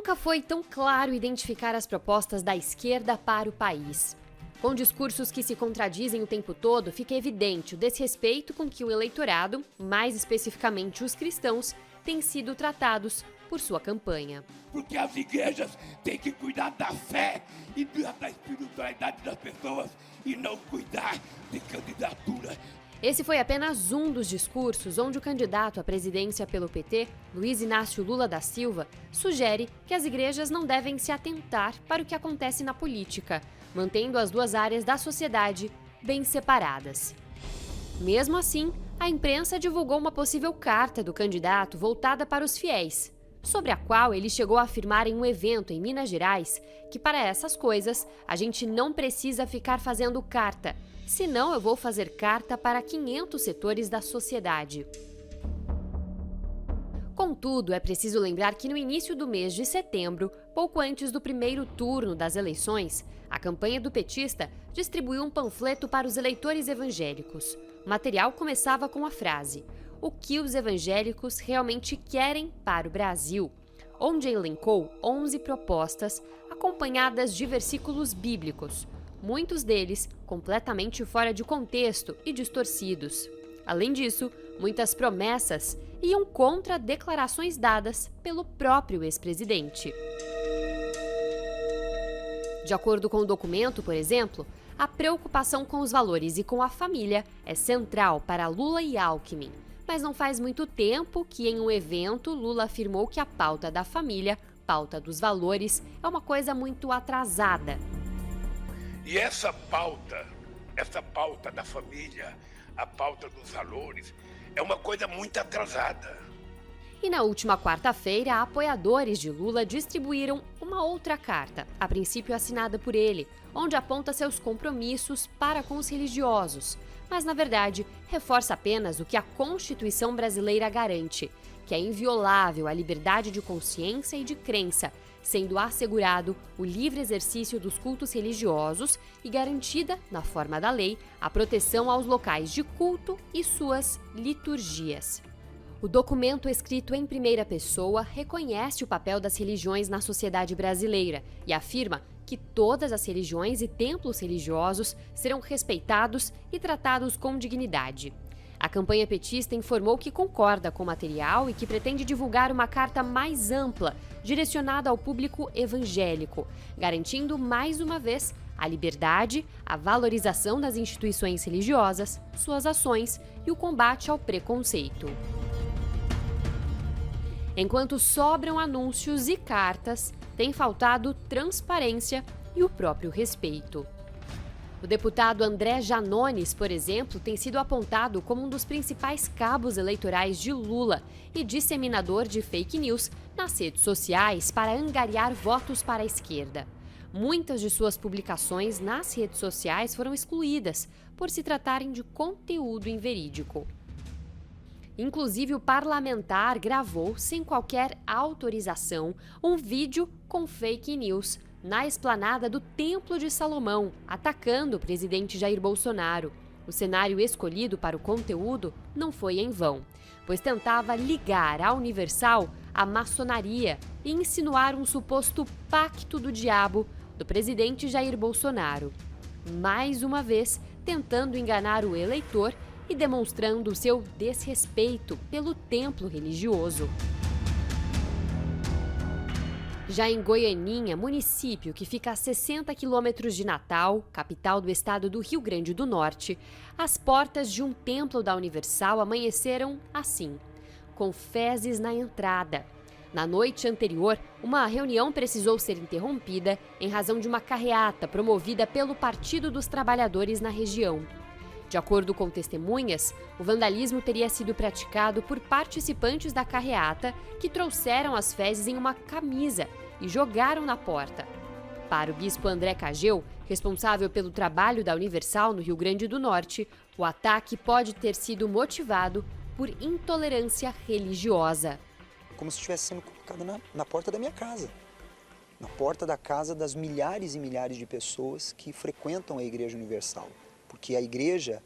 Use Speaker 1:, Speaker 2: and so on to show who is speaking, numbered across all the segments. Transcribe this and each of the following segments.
Speaker 1: Nunca foi tão claro identificar as propostas da esquerda para o país. Com discursos que se contradizem o tempo todo, fica evidente o desrespeito com que o eleitorado, mais especificamente os cristãos, têm sido tratados por sua campanha.
Speaker 2: Porque as igrejas têm que cuidar da fé e da espiritualidade das pessoas e não cuidar de candidatura.
Speaker 1: Esse foi apenas um dos discursos onde o candidato à presidência pelo PT, Luiz Inácio Lula da Silva, sugere que as igrejas não devem se atentar para o que acontece na política, mantendo as duas áreas da sociedade bem separadas. Mesmo assim, a imprensa divulgou uma possível carta do candidato voltada para os fiéis, sobre a qual ele chegou a afirmar em um evento em Minas Gerais que para essas coisas a gente não precisa ficar fazendo carta, senão eu vou fazer carta para 500 setores da sociedade. Contudo, é preciso lembrar que no início do mês de setembro, pouco antes do primeiro turno das eleições, a campanha do petista distribuiu um panfleto para os eleitores evangélicos. O material começava com a frase: "O que os evangélicos realmente querem para o Brasil?", onde elencou 11 propostas acompanhadas de versículos bíblicos, muitos deles completamente fora de contexto e distorcidos. Além disso, muitas promessas iam contra declarações dadas pelo próprio ex-presidente. De acordo com o documento, por exemplo, a preocupação com os valores e com a família é central para Lula e Alckmin. Mas não faz muito tempo que, em um evento, Lula afirmou que a pauta da família, pauta dos valores, é uma coisa muito atrasada.
Speaker 2: E essa pauta da família, a pauta dos valores, é uma coisa muito atrasada.
Speaker 1: E na última quarta-feira, apoiadores de Lula distribuíram uma outra carta, a princípio assinada por ele, onde aponta seus compromissos para com os religiosos, mas na verdade reforça apenas o que a Constituição brasileira garante, que é inviolável a liberdade de consciência e de crença, sendo assegurado o livre exercício dos cultos religiosos e garantida, na forma da lei, a proteção aos locais de culto e suas liturgias. O documento, escrito em primeira pessoa, reconhece o papel das religiões na sociedade brasileira e afirma que todas as religiões e templos religiosos serão respeitados e tratados com dignidade. A campanha petista informou que concorda com o material e que pretende divulgar uma carta mais ampla, direcionada ao público evangélico, garantindo mais uma vez a liberdade, a valorização das instituições religiosas, suas ações e o combate ao preconceito. Enquanto sobram anúncios e cartas, tem faltado transparência e o próprio respeito. O deputado André Janones, por exemplo, tem sido apontado como um dos principais cabos eleitorais de Lula e disseminador de fake news nas redes sociais para angariar votos para a esquerda. Muitas de suas publicações nas redes sociais foram excluídas por se tratarem de conteúdo inverídico. Inclusive, o parlamentar gravou, sem qualquer autorização, um vídeo com fake news na esplanada do Templo de Salomão, atacando o presidente Jair Bolsonaro. O cenário escolhido para o conteúdo não foi em vão, pois tentava ligar a Universal à maçonaria e insinuar um suposto pacto do diabo do presidente Jair Bolsonaro. Mais uma vez, tentando enganar o eleitor e demonstrando seu desrespeito pelo templo religioso. Já em Goianinha, município que fica a 60 quilômetros de Natal, capital do estado do Rio Grande do Norte, as portas de um templo da Universal amanheceram assim, com fezes na entrada. Na noite anterior, uma reunião precisou ser interrompida em razão de uma carreata promovida pelo Partido dos Trabalhadores na região. De acordo com testemunhas, o vandalismo teria sido praticado por participantes da carreata que trouxeram as fezes em uma camisa e jogaram na porta. Para o bispo André Cageu, responsável pelo trabalho da Universal no Rio Grande do Norte, o ataque pode ter sido motivado por intolerância religiosa.
Speaker 3: Como se estivesse sendo colocado na porta da minha casa. Na porta da casa das milhares e milhares de pessoas que frequentam a Igreja Universal. Porque a igreja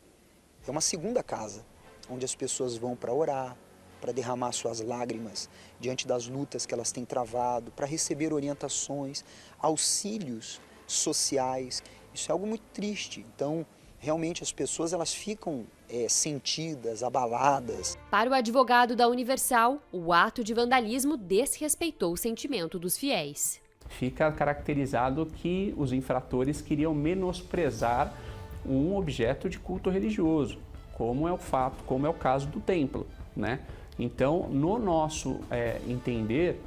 Speaker 3: é uma segunda casa, onde as pessoas vão para orar, para derramar suas lágrimas diante das lutas que elas têm travado, para receber orientações, auxílios sociais. Isso é algo muito triste. Então, realmente as pessoas elas ficam sentidas, abaladas.
Speaker 1: Para o advogado da Universal, o ato de vandalismo desrespeitou o sentimento dos fiéis.
Speaker 4: Fica caracterizado que os infratores queriam menosprezar um objeto de culto religioso, como é o caso do templo, né? Então, no nosso entender,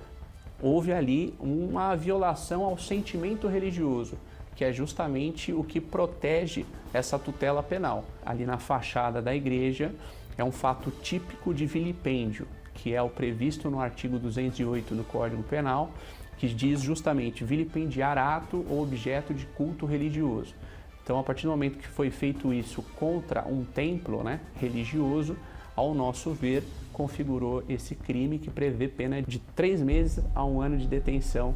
Speaker 4: houve ali uma violação ao sentimento religioso, que é justamente o que protege essa tutela penal. Ali na fachada da igreja é um fato típico de vilipêndio, que é o previsto no artigo 208 do Código Penal, que diz justamente vilipendiar ato ou objeto de culto religioso. Então, a partir do momento que foi feito isso contra um templo, né, religioso, ao nosso ver, configurou esse crime que prevê pena de 3 meses a 1 ano de detenção.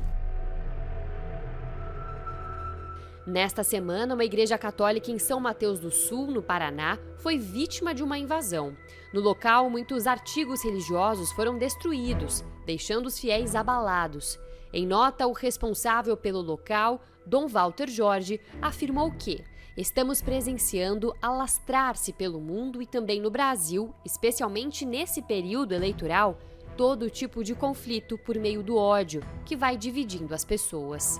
Speaker 1: Nesta semana, uma igreja católica em São Mateus do Sul, no Paraná, foi vítima de uma invasão. No local, muitos artigos religiosos foram destruídos, deixando os fiéis abalados. Em nota, o responsável pelo local, Dom Walter Jorge, afirmou que estamos presenciando alastrar-se pelo mundo e também no Brasil, especialmente nesse período eleitoral, todo tipo de conflito por meio do ódio, que vai dividindo as pessoas.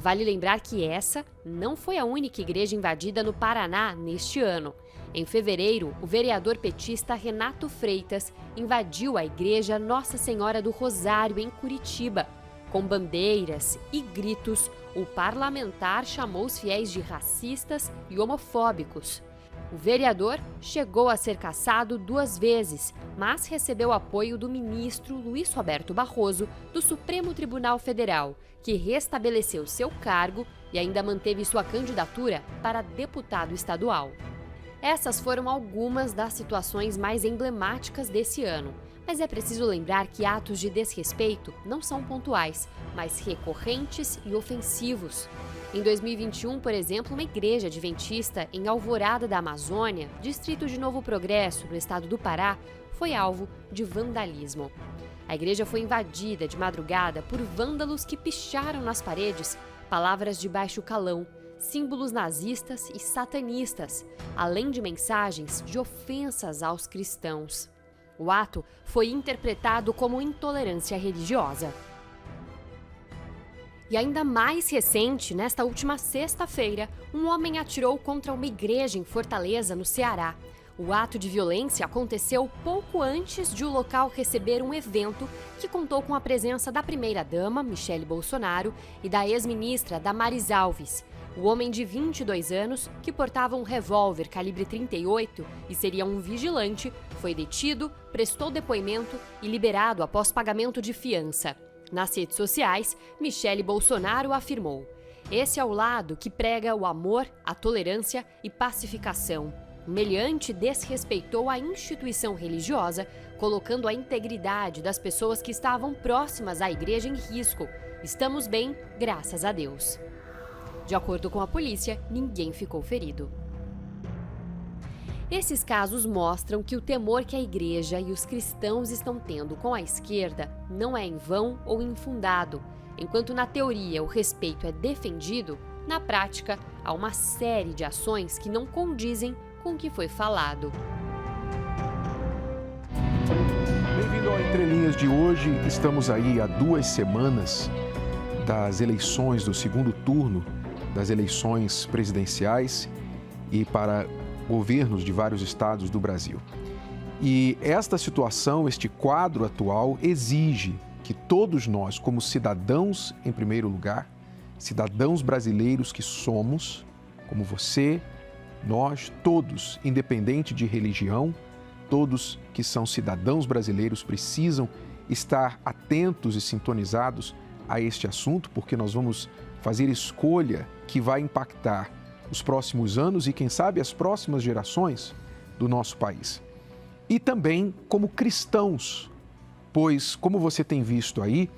Speaker 1: Vale lembrar que essa não foi a única igreja invadida no Paraná neste ano. Em fevereiro, o vereador petista Renato Freitas invadiu a igreja Nossa Senhora do Rosário, em Curitiba. Com bandeiras e gritos, o parlamentar chamou os fiéis de racistas e homofóbicos. O vereador chegou a ser cassado 2 vezes, mas recebeu apoio do ministro Luiz Roberto Barroso, do Supremo Tribunal Federal, que restabeleceu seu cargo e ainda manteve sua candidatura para deputado estadual. Essas foram algumas das situações mais emblemáticas desse ano. Mas é preciso lembrar que atos de desrespeito não são pontuais, mas recorrentes e ofensivos. Em 2021, por exemplo, uma igreja adventista em Alvorada da Amazônia, distrito de Novo Progresso, no estado do Pará, foi alvo de vandalismo. A igreja foi invadida de madrugada por vândalos que picharam nas paredes palavras de baixo calão, símbolos nazistas e satanistas, além de mensagens de ofensas aos cristãos. O ato foi interpretado como intolerância religiosa. E ainda mais recente, nesta última sexta-feira, um homem atirou contra uma igreja em Fortaleza, no Ceará. O ato de violência aconteceu pouco antes de o local receber um evento que contou com a presença da primeira-dama, Michele Bolsonaro, e da ex-ministra Damares Alves. O homem de 22 anos, que portava um revólver calibre 38 e seria um vigilante, foi detido, prestou depoimento e liberado após pagamento de fiança. Nas redes sociais, Michele Bolsonaro afirmou: "Esse é o lado que prega o amor, a tolerância e pacificação. O meliante desrespeitou a instituição religiosa, colocando a integridade das pessoas que estavam próximas à igreja em risco. Estamos bem, graças a Deus." De acordo com a polícia, ninguém ficou ferido. Esses casos mostram que o temor que a igreja e os cristãos estão tendo com a esquerda não é em vão ou infundado. Enquanto na teoria o respeito é defendido, na prática há uma série de ações que não condizem com o que foi falado.
Speaker 5: Bem-vindo ao Entre Linhas de hoje. Estamos aí há 2 semanas das eleições do segundo turno das eleições presidenciais e para governos de vários estados do Brasil. E esta situação, este quadro atual, exige que todos nós, como cidadãos em primeiro lugar, cidadãos brasileiros que somos, como você, nós, todos, independente de religião, todos que são cidadãos brasileiros precisam estar atentos e sintonizados a este assunto, porque nós vamos fazer escolha que vai impactar os próximos anos e, quem sabe, as próximas gerações do nosso país. E também como cristãos, pois, como você tem visto aí,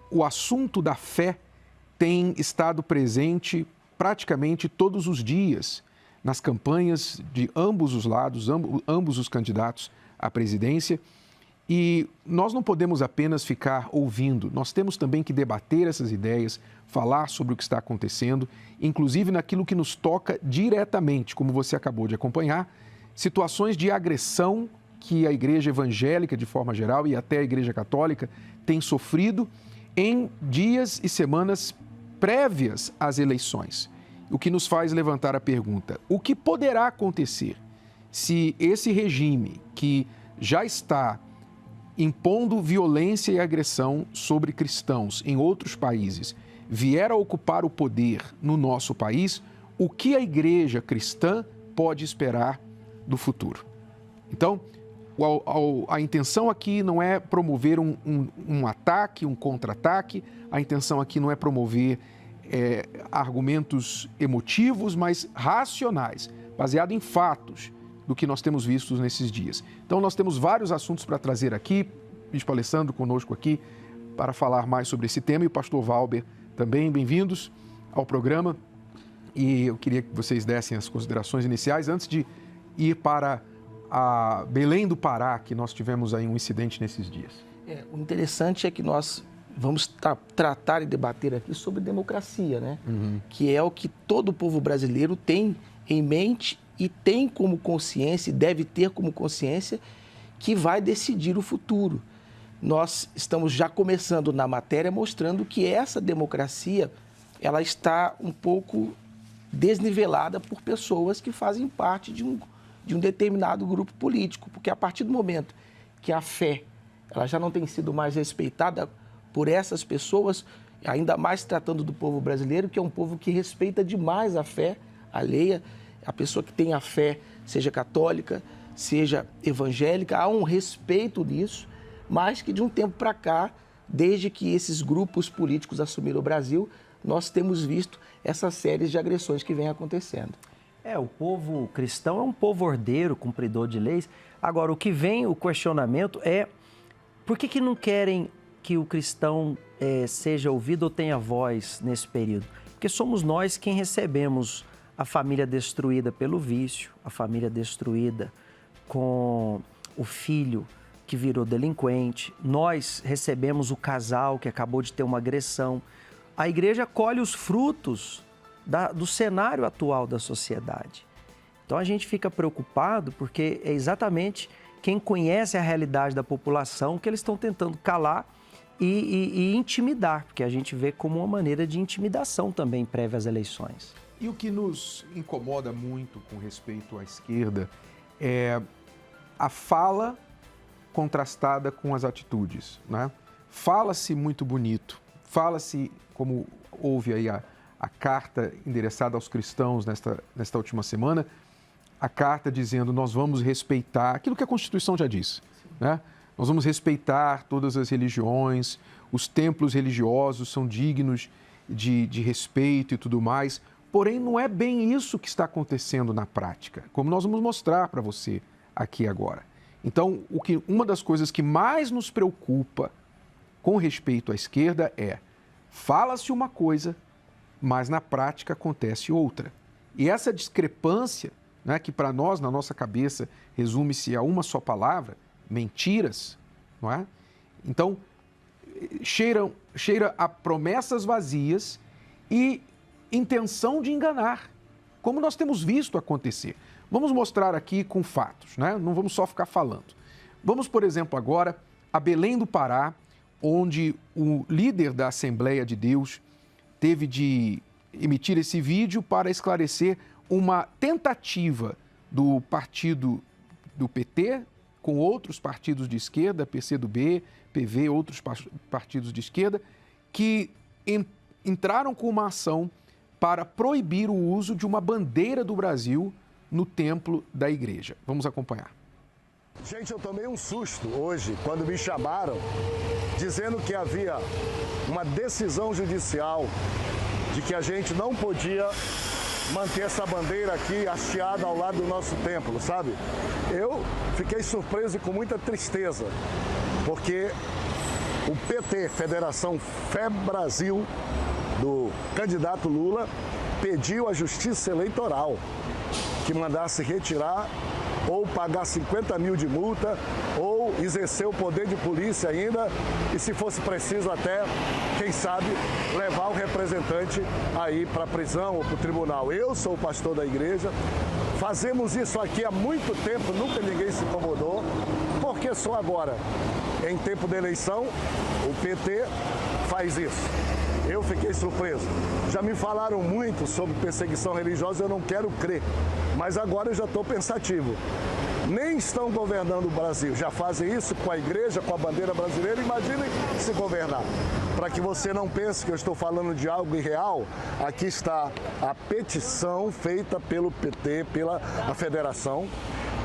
Speaker 5: o assunto da fé tem estado presente praticamente todos os dias nas campanhas de ambos os lados, ambos os candidatos à presidência. E nós não podemos apenas ficar ouvindo, nós temos também que debater essas ideias, falar sobre o que está acontecendo, inclusive naquilo que nos toca diretamente, como você acabou de acompanhar, situações de agressão que a igreja evangélica, de forma geral, e até a igreja católica, tem sofrido em dias e semanas prévias às eleições. O que nos faz levantar a pergunta: o que poderá acontecer se esse regime que já está impondo violência e agressão sobre cristãos em outros países vier a ocupar o poder no nosso país? O que a igreja cristã pode esperar do futuro? Então, a intenção aqui não é promover um ataque, um contra-ataque, a intenção aqui não é promover argumentos emotivos, mas racionais, baseado em fatos do que nós temos visto nesses dias. Então, nós temos vários assuntos para trazer aqui, Bispo Alessandro conosco aqui, para falar mais sobre esse tema, e o pastor Valber também. Bem-vindos ao programa. E eu queria que vocês dessem as considerações iniciais antes de ir para a Belém do Pará, que nós tivemos aí um incidente nesses dias.
Speaker 6: O interessante é que nós vamos tratar e debater aqui sobre democracia, né? Que é o que todo o povo brasileiro tem em mente e tem como consciência, e deve ter como consciência, que vai decidir o futuro. Nós estamos já começando na matéria mostrando que essa democracia, ela está um pouco desnivelada por pessoas que fazem parte de um determinado grupo político, porque a partir do momento que a fé ela já não tem sido mais respeitada por essas pessoas, ainda mais tratando do povo brasileiro, que é um povo que respeita demais a fé alheia, a pessoa que tem a fé, seja católica, seja evangélica, há um respeito nisso, mas que de um tempo para cá, desde que esses grupos políticos assumiram o Brasil, nós temos visto essas séries de agressões que vêm acontecendo.
Speaker 7: O povo cristão é um povo ordeiro, cumpridor de leis. Agora, o questionamento é por que não querem que o cristão seja ouvido ou tenha voz nesse período? Porque somos nós quem recebemos a família destruída pelo vício, a família destruída com o filho que virou delinquente. Nós recebemos o casal que acabou de ter uma agressão. A igreja colhe os frutos do cenário atual da sociedade. Então a gente fica preocupado porque é exatamente quem conhece a realidade da população que eles estão tentando calar e intimidar, porque a gente vê como uma maneira de intimidação também prévia às eleições.
Speaker 5: E o que nos incomoda muito com respeito à esquerda é a fala contrastada com as atitudes, né? Fala-se muito bonito, fala-se, como houve aí a carta endereçada aos cristãos nesta última semana, a carta dizendo: nós vamos respeitar aquilo que a Constituição já diz, né? Nós vamos respeitar todas as religiões, os templos religiosos são dignos de respeito e tudo mais. Porém, não é bem isso que está acontecendo na prática, como nós vamos mostrar para você aqui agora. Então, uma das coisas que mais nos preocupa com respeito à esquerda é: fala-se uma coisa, mas na prática acontece outra. E essa discrepância, né, que para nós, na nossa cabeça, resume-se a uma só palavra, mentiras, não é? Então, cheira a promessas vazias e intenção de enganar, como nós temos visto acontecer. Vamos mostrar aqui com fatos, né? Não vamos só ficar falando. Vamos, por exemplo, agora a Belém do Pará, onde o líder da Assembleia de Deus teve de emitir esse vídeo para esclarecer uma tentativa do partido do PT com outros partidos de esquerda, PCdoB, PV, outros partidos de esquerda, que entraram com uma ação para proibir o uso de uma bandeira do Brasil no templo da igreja. Vamos acompanhar.
Speaker 8: Gente, eu tomei um susto hoje quando me chamaram dizendo que havia uma decisão judicial de que a gente não podia manter essa bandeira aqui hasteada ao lado do nosso templo, sabe? Eu fiquei surpreso e com muita tristeza, porque o PT, Federação Fé Brasil, do candidato Lula, pediu à Justiça Eleitoral que mandasse retirar ou pagar 50 mil de multa, ou exercer o poder de polícia ainda, e se fosse preciso até, quem sabe, levar o representante aí para a prisão ou para o tribunal. Eu sou o pastor da igreja, fazemos isso aqui há muito tempo, nunca ninguém se incomodou, porque só agora, em tempo de eleição, o PT faz isso. Eu fiquei surpreso. Já me falaram muito sobre perseguição religiosa, eu não quero crer, mas agora eu já estou pensativo. Nem estão governando o Brasil, já fazem isso com a igreja, com a bandeira brasileira, imaginem se governar. Para que você não pense que eu estou falando de algo irreal, aqui está a petição feita pelo PT, pela federação,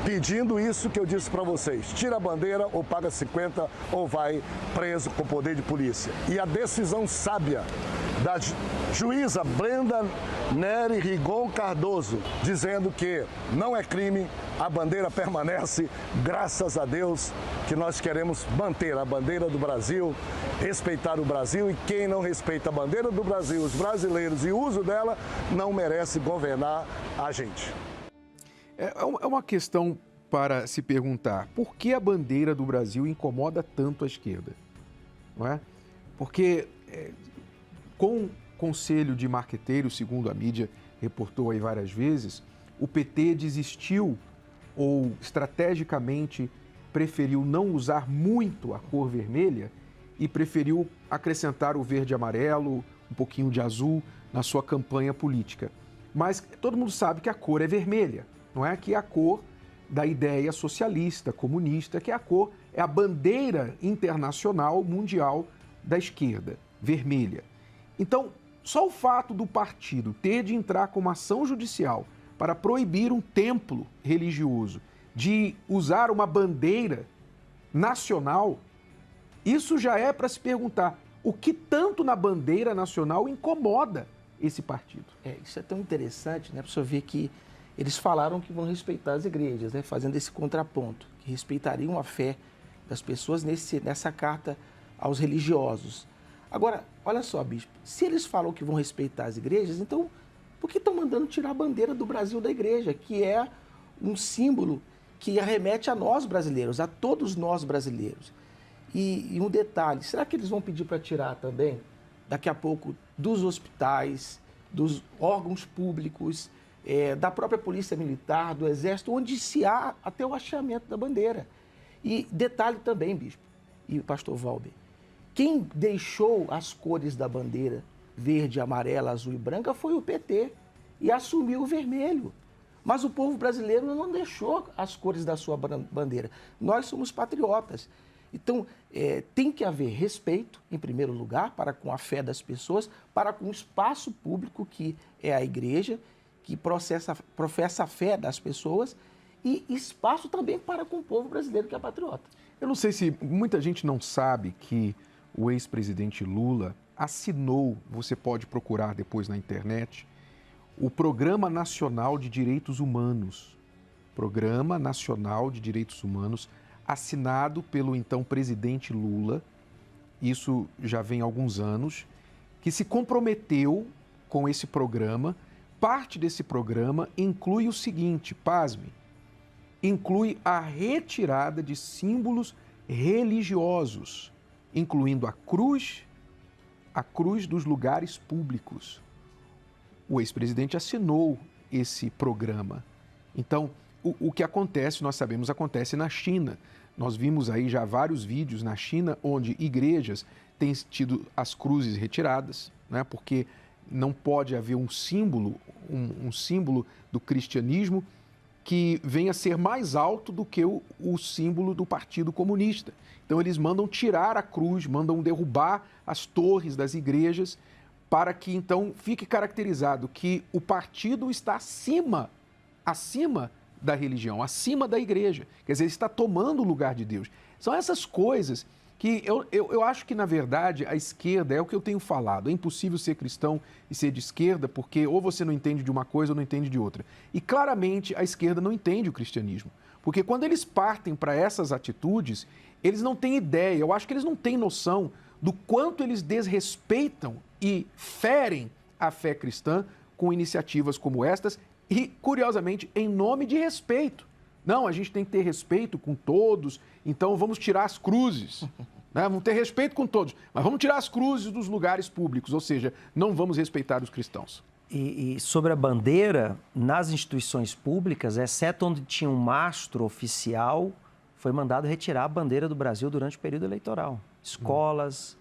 Speaker 8: pedindo isso que eu disse para vocês. Tira a bandeira ou paga 50 ou vai preso com poder de polícia. E a decisão sábia da juíza Brenda Nery Rigon Cardoso, dizendo que não é crime, a bandeira permanece, graças a Deus, que nós queremos manter a bandeira do Brasil, respeitar o Brasil, e quem não respeita a bandeira do Brasil, os brasileiros e o uso dela, não merece governar a gente.
Speaker 5: É uma questão para se perguntar, por que a bandeira do Brasil incomoda tanto a esquerda? Não é? Porque com o conselho de marqueteiros, segundo a mídia reportou aí várias vezes, o PT desistiu ou estrategicamente preferiu não usar muito a cor vermelha e preferiu acrescentar o verde e amarelo, um pouquinho de azul na sua campanha política. Mas todo mundo sabe que a cor é vermelha, não é? Que é a cor da ideia socialista, comunista, que é a bandeira internacional, mundial da esquerda, vermelha. Então, só o fato do partido ter de entrar com uma ação judicial para proibir um templo religioso de usar uma bandeira nacional, isso já é para se perguntar o que tanto na bandeira nacional incomoda esse partido.
Speaker 6: Isso é tão interessante, né, para você ver que eles falaram que vão respeitar as igrejas, né, fazendo esse contraponto, que respeitariam a fé das pessoas nessa carta aos religiosos. Agora, olha só, bispo, se eles falam que vão respeitar as igrejas, então por que estão mandando tirar a bandeira do Brasil da igreja, que é um símbolo que arremete a nós brasileiros, a todos nós brasileiros? E um detalhe, será que eles vão pedir para tirar também, daqui a pouco, dos hospitais, dos órgãos públicos, da própria polícia militar, do exército, onde se há até o hasteamento da bandeira? E detalhe também, bispo e pastor Valber, quem deixou as cores da bandeira, verde, amarela, azul e branca, foi o PT e assumiu o vermelho. Mas o povo brasileiro não deixou as cores da sua bandeira. Nós somos patriotas. Então, tem que haver respeito, em primeiro lugar, para com a fé das pessoas, para com o espaço público, que é a igreja, que professa a fé das pessoas, e espaço também para com o povo brasileiro, que é patriota.
Speaker 5: Eu não sei se muita gente não sabe que o ex-presidente Lula assinou, você pode procurar depois na internet, o Programa Nacional de Direitos Humanos. Programa Nacional de Direitos Humanos, assinado pelo então presidente Lula, isso já vem há alguns anos, que se comprometeu com esse programa. Parte desse programa inclui o seguinte, pasme, inclui a retirada de símbolos religiosos, incluindo a cruz dos lugares públicos. O ex-presidente assinou esse programa. Então, o que acontece, nós sabemos, acontece na China. Nós vimos aí já vários vídeos na China onde igrejas têm tido as cruzes retiradas, né, porque não pode haver um símbolo do cristianismo que venha a ser mais alto do que o símbolo do Partido Comunista. Então eles mandam tirar a cruz, mandam derrubar as torres das igrejas para que então fique caracterizado que o partido está acima da religião, acima da igreja. Quer dizer, está tomando o lugar de Deus. São essas coisas que eu acho que, na verdade, a esquerda, é o que eu tenho falado, é impossível ser cristão e ser de esquerda, porque ou você não entende de uma coisa ou não entende de outra. E claramente a esquerda não entende o cristianismo, porque quando eles partem para essas atitudes, eles não têm ideia, eu acho que eles não têm noção do quanto eles desrespeitam e ferem a fé cristã com iniciativas como estas e, curiosamente, em nome de respeito, Não, a gente tem que ter respeito com todos, então vamos tirar as cruzes. Né? Vamos ter respeito com todos, mas vamos tirar as cruzes dos lugares públicos, ou seja, não vamos respeitar os cristãos.
Speaker 7: E sobre a bandeira, nas instituições públicas, exceto onde tinha um mastro oficial, foi mandado retirar a bandeira do Brasil durante o período eleitoral. Escolas,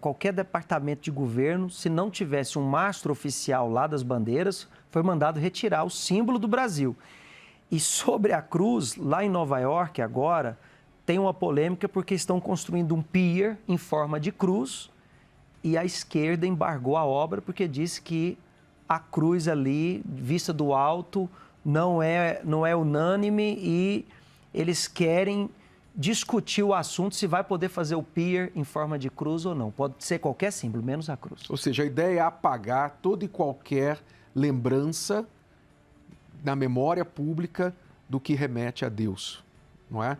Speaker 7: qualquer departamento de governo, se não tivesse um mastro oficial lá das bandeiras, foi mandado retirar o símbolo do Brasil. E sobre a cruz, lá em Nova York agora, tem uma polêmica porque estão construindo um pier em forma de cruz e a esquerda embargou a obra porque disse que a cruz ali, vista do alto, não é unânime e eles querem discutir o assunto se vai poder fazer o pier em forma de cruz ou não. Pode ser qualquer símbolo, menos a cruz.
Speaker 5: Ou seja, a ideia é apagar toda e qualquer lembrança na memória pública do que remete a Deus, não é?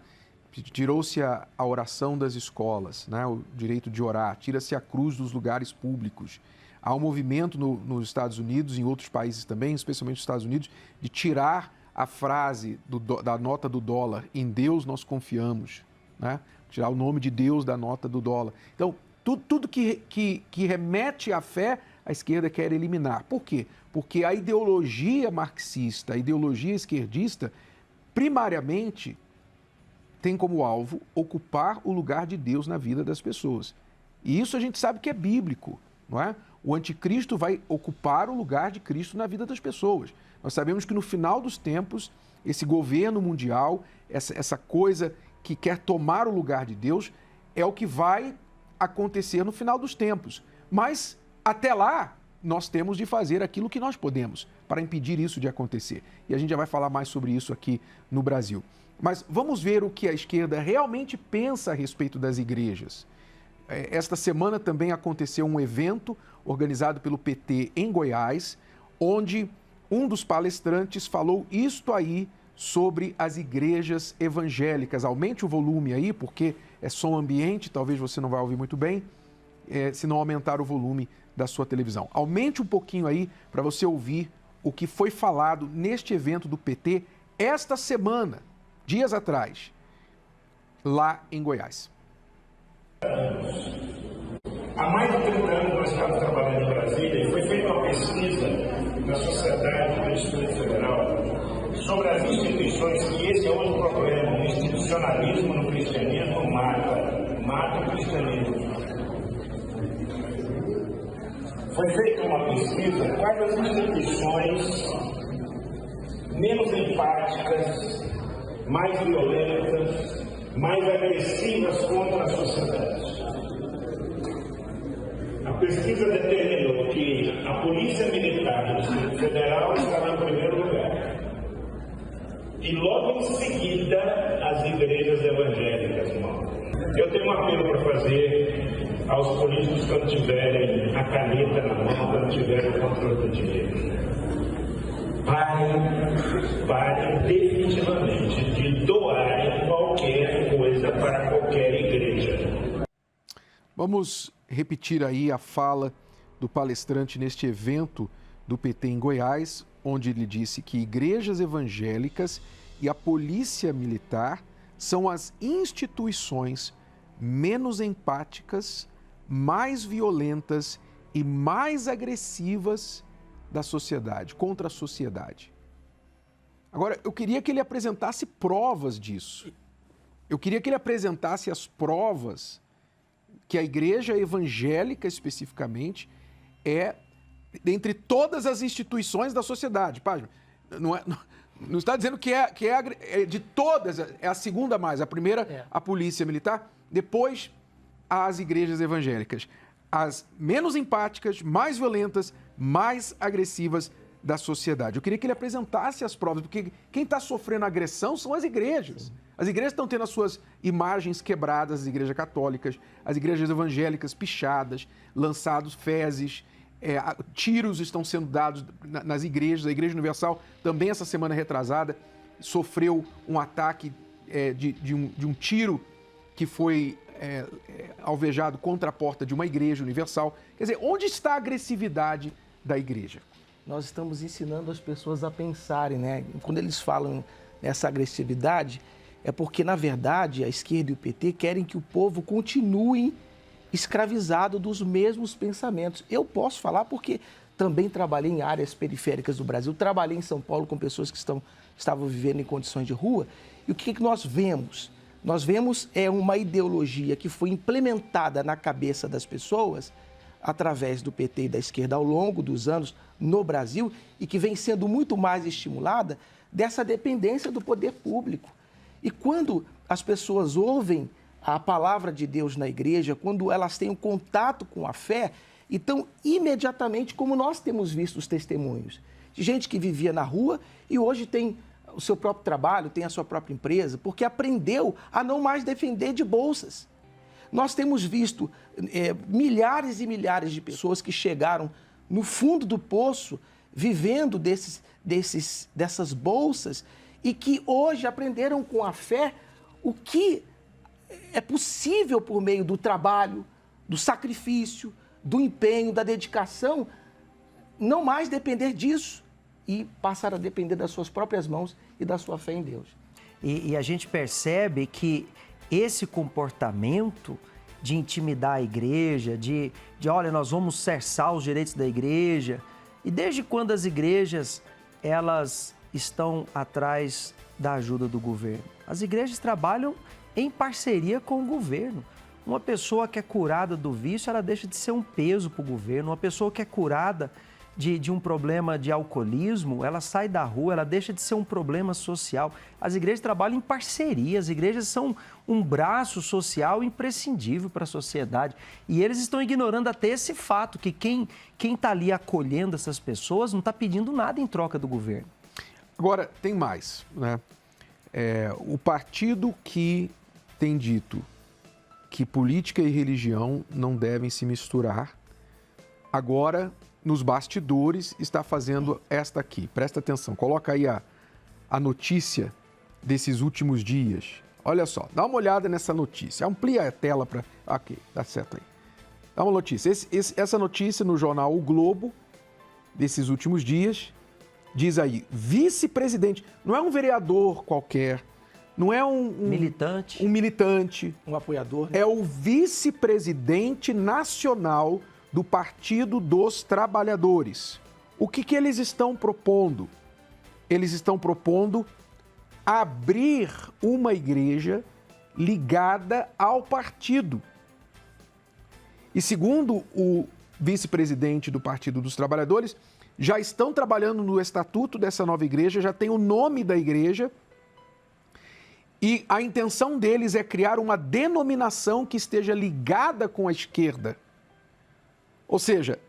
Speaker 5: Tirou-se a oração das escolas, né? O direito de orar, tira-se a cruz dos lugares públicos. Há um movimento nos Estados Unidos, em outros países também, especialmente nos Estados Unidos, de tirar a frase da nota do dólar, em Deus nós confiamos, né? Tirar o nome de Deus da nota do dólar. Então, tudo que remete à fé, a esquerda quer eliminar. Por quê? Porque a ideologia marxista, a ideologia esquerdista, primariamente, tem como alvo ocupar o lugar de Deus na vida das pessoas. E isso a gente sabe que é bíblico, não é? O anticristo vai ocupar o lugar de Cristo na vida das pessoas. Nós sabemos que no final dos tempos, esse governo mundial, essa coisa que quer tomar o lugar de Deus, é o que vai acontecer no final dos tempos. Mas, até lá, nós temos de fazer aquilo que nós podemos para impedir isso de acontecer. E a gente já vai falar mais sobre isso aqui no Brasil. Mas vamos ver o que a esquerda realmente pensa a respeito das igrejas. Esta semana também aconteceu um evento organizado pelo PT em Goiás, onde um dos palestrantes falou isto aí sobre as igrejas evangélicas. Aumente o volume aí, porque é som ambiente, talvez você não vai ouvir muito bem, se não aumentar o volume da sua televisão. Aumente um pouquinho aí para você ouvir o que foi falado neste evento do PT esta semana, dias atrás, lá em Goiás.
Speaker 9: Há mais de 30 anos nós estamos trabalhando em Brasília e foi feita uma pesquisa na sociedade do Distrito Federal sobre as instituições, que esse é outro problema, o institucionalismo no cristianismo mata o cristianismo. Foi feita uma pesquisa quais as instituições menos empáticas, mais violentas, mais agressivas contra a sociedade. A pesquisa determinou que a Polícia Militar do Distrito Federal estava em primeiro lugar. E logo em seguida, as igrejas evangélicas, irmão. Eu tenho um apelo para fazer aos políticos quando tiverem a caneta na mão, quando tiverem o controle do dinheiro. Parem definitivamente de doarem qualquer coisa para qualquer igreja.
Speaker 5: Vamos repetir aí a fala do palestrante neste evento do PT em Goiás, onde ele disse que igrejas evangélicas e a polícia militar são as instituições menos empáticas, mais violentas e mais agressivas da sociedade, contra a sociedade. Agora, eu queria que ele apresentasse provas disso. Eu queria que ele apresentasse as provas que a igreja evangélica, especificamente, é dentre todas as instituições da sociedade. Página, não está dizendo que é de todas, é a segunda mais. A primeira, a polícia militar, depois as igrejas evangélicas. As menos empáticas, mais violentas, mais agressivas da sociedade. Eu queria que ele apresentasse as provas, porque quem está sofrendo agressão são as igrejas. As igrejas estão tendo as suas imagens quebradas, as igrejas católicas, as igrejas evangélicas pichadas, lançados fezes, tiros estão sendo dados nas igrejas. A Igreja Universal, também essa semana retrasada, sofreu um ataque de um tiro que foi alvejado contra a porta de uma igreja universal. Quer dizer, onde está a agressividade da igreja?
Speaker 6: Nós estamos ensinando as pessoas a pensarem, né? Quando eles falam nessa agressividade, é porque, na verdade, a esquerda e o PT querem que o povo continue escravizado dos mesmos pensamentos. Eu posso falar porque também trabalhei em áreas periféricas do Brasil, trabalhei em São Paulo com pessoas que estavam vivendo em condições de rua, e o que nós vemos? Nós vemos uma ideologia que foi implementada na cabeça das pessoas através do PT e da esquerda ao longo dos anos no Brasil e que vem sendo muito mais estimulada dessa dependência do poder público. E quando as pessoas ouvem a palavra de Deus na igreja, quando elas têm um contato com a fé, então, imediatamente, como nós temos visto os testemunhos, de gente que vivia na rua e hoje tem o seu próprio trabalho, tem a sua própria empresa, porque aprendeu a não mais depender de bolsas. Nós temos visto milhares e milhares de pessoas que chegaram no fundo do poço, vivendo dessas bolsas, e que hoje aprenderam com a fé o que é possível por meio do trabalho, do sacrifício, do empenho, da dedicação, não mais depender disso e passar a depender das suas próprias mãos e da sua fé em Deus.
Speaker 7: E a gente percebe que esse comportamento de intimidar a igreja, de olha, nós vamos cerçar os direitos da igreja, e desde quando as igrejas, elas estão atrás da ajuda do governo? As igrejas trabalham em parceria com o governo. Uma pessoa que é curada do vício, ela deixa de ser um peso para o governo. Uma pessoa que é curada de um problema de alcoolismo, ela sai da rua, ela deixa de ser um problema social. As igrejas trabalham em parceria, as igrejas são um braço social imprescindível para a sociedade. E eles estão ignorando até esse fato, que quem está ali acolhendo essas pessoas não está pedindo nada em troca do governo.
Speaker 5: Agora, tem mais, né? O partido que tem dito que política e religião não devem se misturar, agora, nos bastidores, está fazendo esta aqui. Presta atenção, coloca aí a notícia desses últimos dias. Olha só, dá uma olhada nessa notícia. Amplia a tela para... Ok, dá certo aí. Dá uma notícia. Essa notícia no jornal O Globo, desses últimos dias, diz aí, vice-presidente, não é um vereador qualquer, não é um militante,
Speaker 6: um apoiador, né?
Speaker 5: É o vice-presidente nacional do Partido dos Trabalhadores. O que eles estão propondo? Eles estão propondo abrir uma igreja ligada ao partido. E segundo o vice-presidente do Partido dos Trabalhadores, já estão trabalhando no estatuto dessa nova igreja, já tem o nome da igreja, e a intenção deles é criar uma denominação que esteja ligada com a esquerda. Ou seja,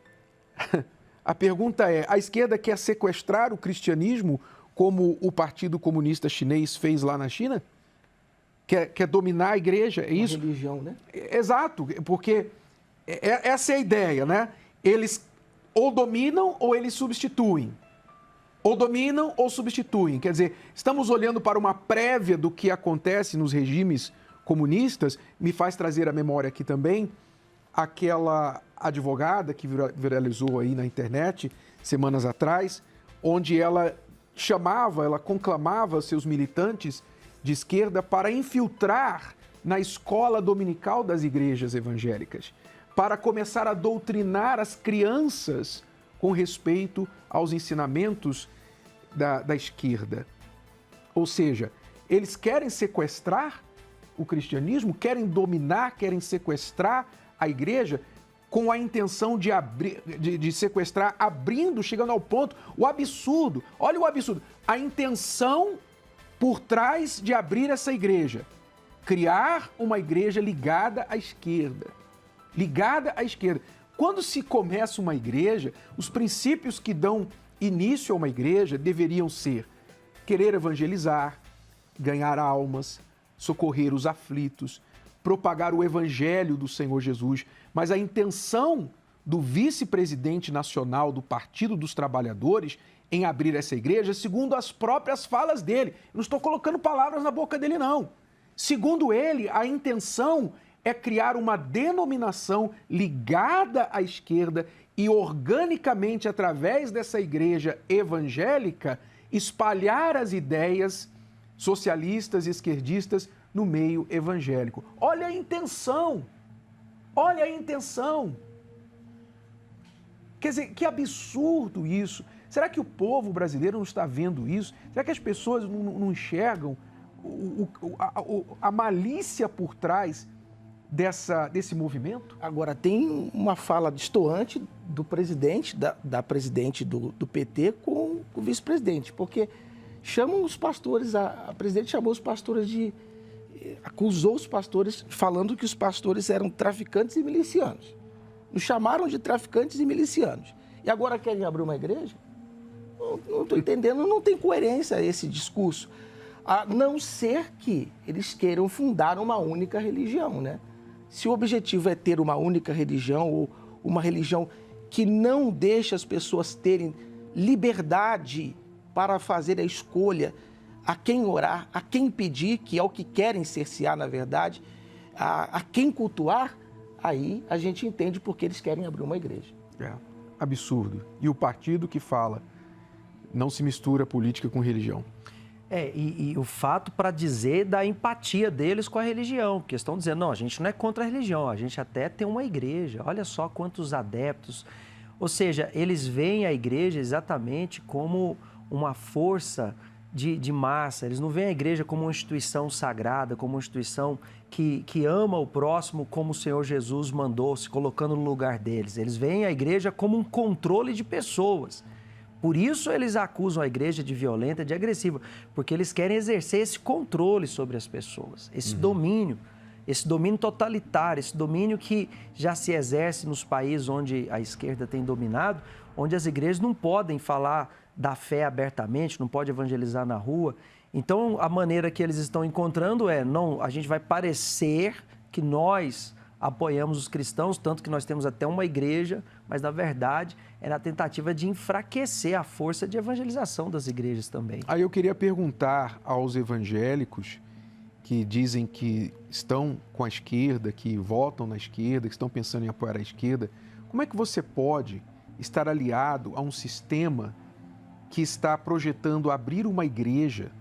Speaker 5: a pergunta é, a esquerda quer sequestrar o cristianismo como o Partido Comunista Chinês fez lá na China? Quer dominar a igreja? É isso?
Speaker 6: A religião, né?
Speaker 5: Exato, porque essa é a ideia, né? Eles ou dominam ou eles substituem. Ou dominam ou substituem. Quer dizer, estamos olhando para uma prévia do que acontece nos regimes comunistas. Me faz trazer à memória aqui também aquela advogada que viralizou aí na internet semanas atrás, onde ela conclamava seus militantes de esquerda para infiltrar na escola dominical das igrejas evangélicas, para começar a doutrinar as crianças com respeito aos ensinamentos da esquerda. Ou seja, eles querem sequestrar o cristianismo, querem dominar, querem sequestrar a igreja com a intenção de sequestrar, chegando ao ponto, o absurdo, olha o absurdo, a intenção por trás de abrir essa igreja, criar uma igreja ligada à esquerda. Ligada à esquerda. Quando se começa uma igreja, os princípios que dão início a uma igreja deveriam ser querer evangelizar, ganhar almas, socorrer os aflitos, propagar o evangelho do Senhor Jesus. Mas a intenção do vice-presidente nacional do Partido dos Trabalhadores em abrir essa igreja, segundo as próprias falas dele, eu não estou colocando palavras na boca dele, não. Segundo ele, a intenção é criar uma denominação ligada à esquerda e organicamente, através dessa igreja evangélica, espalhar as ideias socialistas e esquerdistas no meio evangélico. Olha a intenção! Olha a intenção! Quer dizer, que absurdo isso! Será que o povo brasileiro não está vendo isso? Será que as pessoas não enxergam a malícia por trás desse movimento?
Speaker 6: Agora, tem uma fala destoante do presidente, da presidente do PT com o vice-presidente, porque chamam os pastores, a presidente chamou os pastores acusou os pastores falando que os pastores eram traficantes e milicianos. Nos chamaram de traficantes e milicianos. E agora querem abrir uma igreja? Não estou entendendo, não tem coerência esse discurso. A não ser que eles queiram fundar uma única religião, né? Se o objetivo é ter uma única religião ou uma religião que não deixa as pessoas terem liberdade para fazer a escolha a quem orar, a quem pedir, que é o que querem cercear, na verdade, a quem cultuar, aí a gente entende por que eles querem abrir uma igreja.
Speaker 5: É, absurdo. E o partido que fala não se mistura política com religião.
Speaker 7: E o fato para dizer da empatia deles com a religião, porque estão dizendo, não, a gente não é contra a religião, a gente até tem uma igreja, olha só quantos adeptos. Ou seja, eles veem a igreja exatamente como uma força de massa, eles não veem a igreja como uma instituição sagrada, como uma instituição que ama o próximo como o Senhor Jesus mandou, se colocando no lugar deles. Eles veem a igreja como um controle de pessoas. Por isso eles acusam a igreja de violenta, de agressiva, porque eles querem exercer esse controle sobre as pessoas, esse domínio totalitário, esse domínio que já se exerce nos países onde a esquerda tem dominado, onde as igrejas não podem falar da fé abertamente, não pode evangelizar na rua. Então, a maneira que eles estão encontrando não, a gente vai parecer que nós apoiamos os cristãos, tanto que nós temos até uma igreja, mas, na verdade, é na tentativa de enfraquecer a força de evangelização das igrejas também.
Speaker 5: Aí eu queria perguntar aos evangélicos que dizem que estão com a esquerda, que votam na esquerda, que estão pensando em apoiar a esquerda, como é que você pode estar aliado a um sistema que está projetando abrir uma igreja,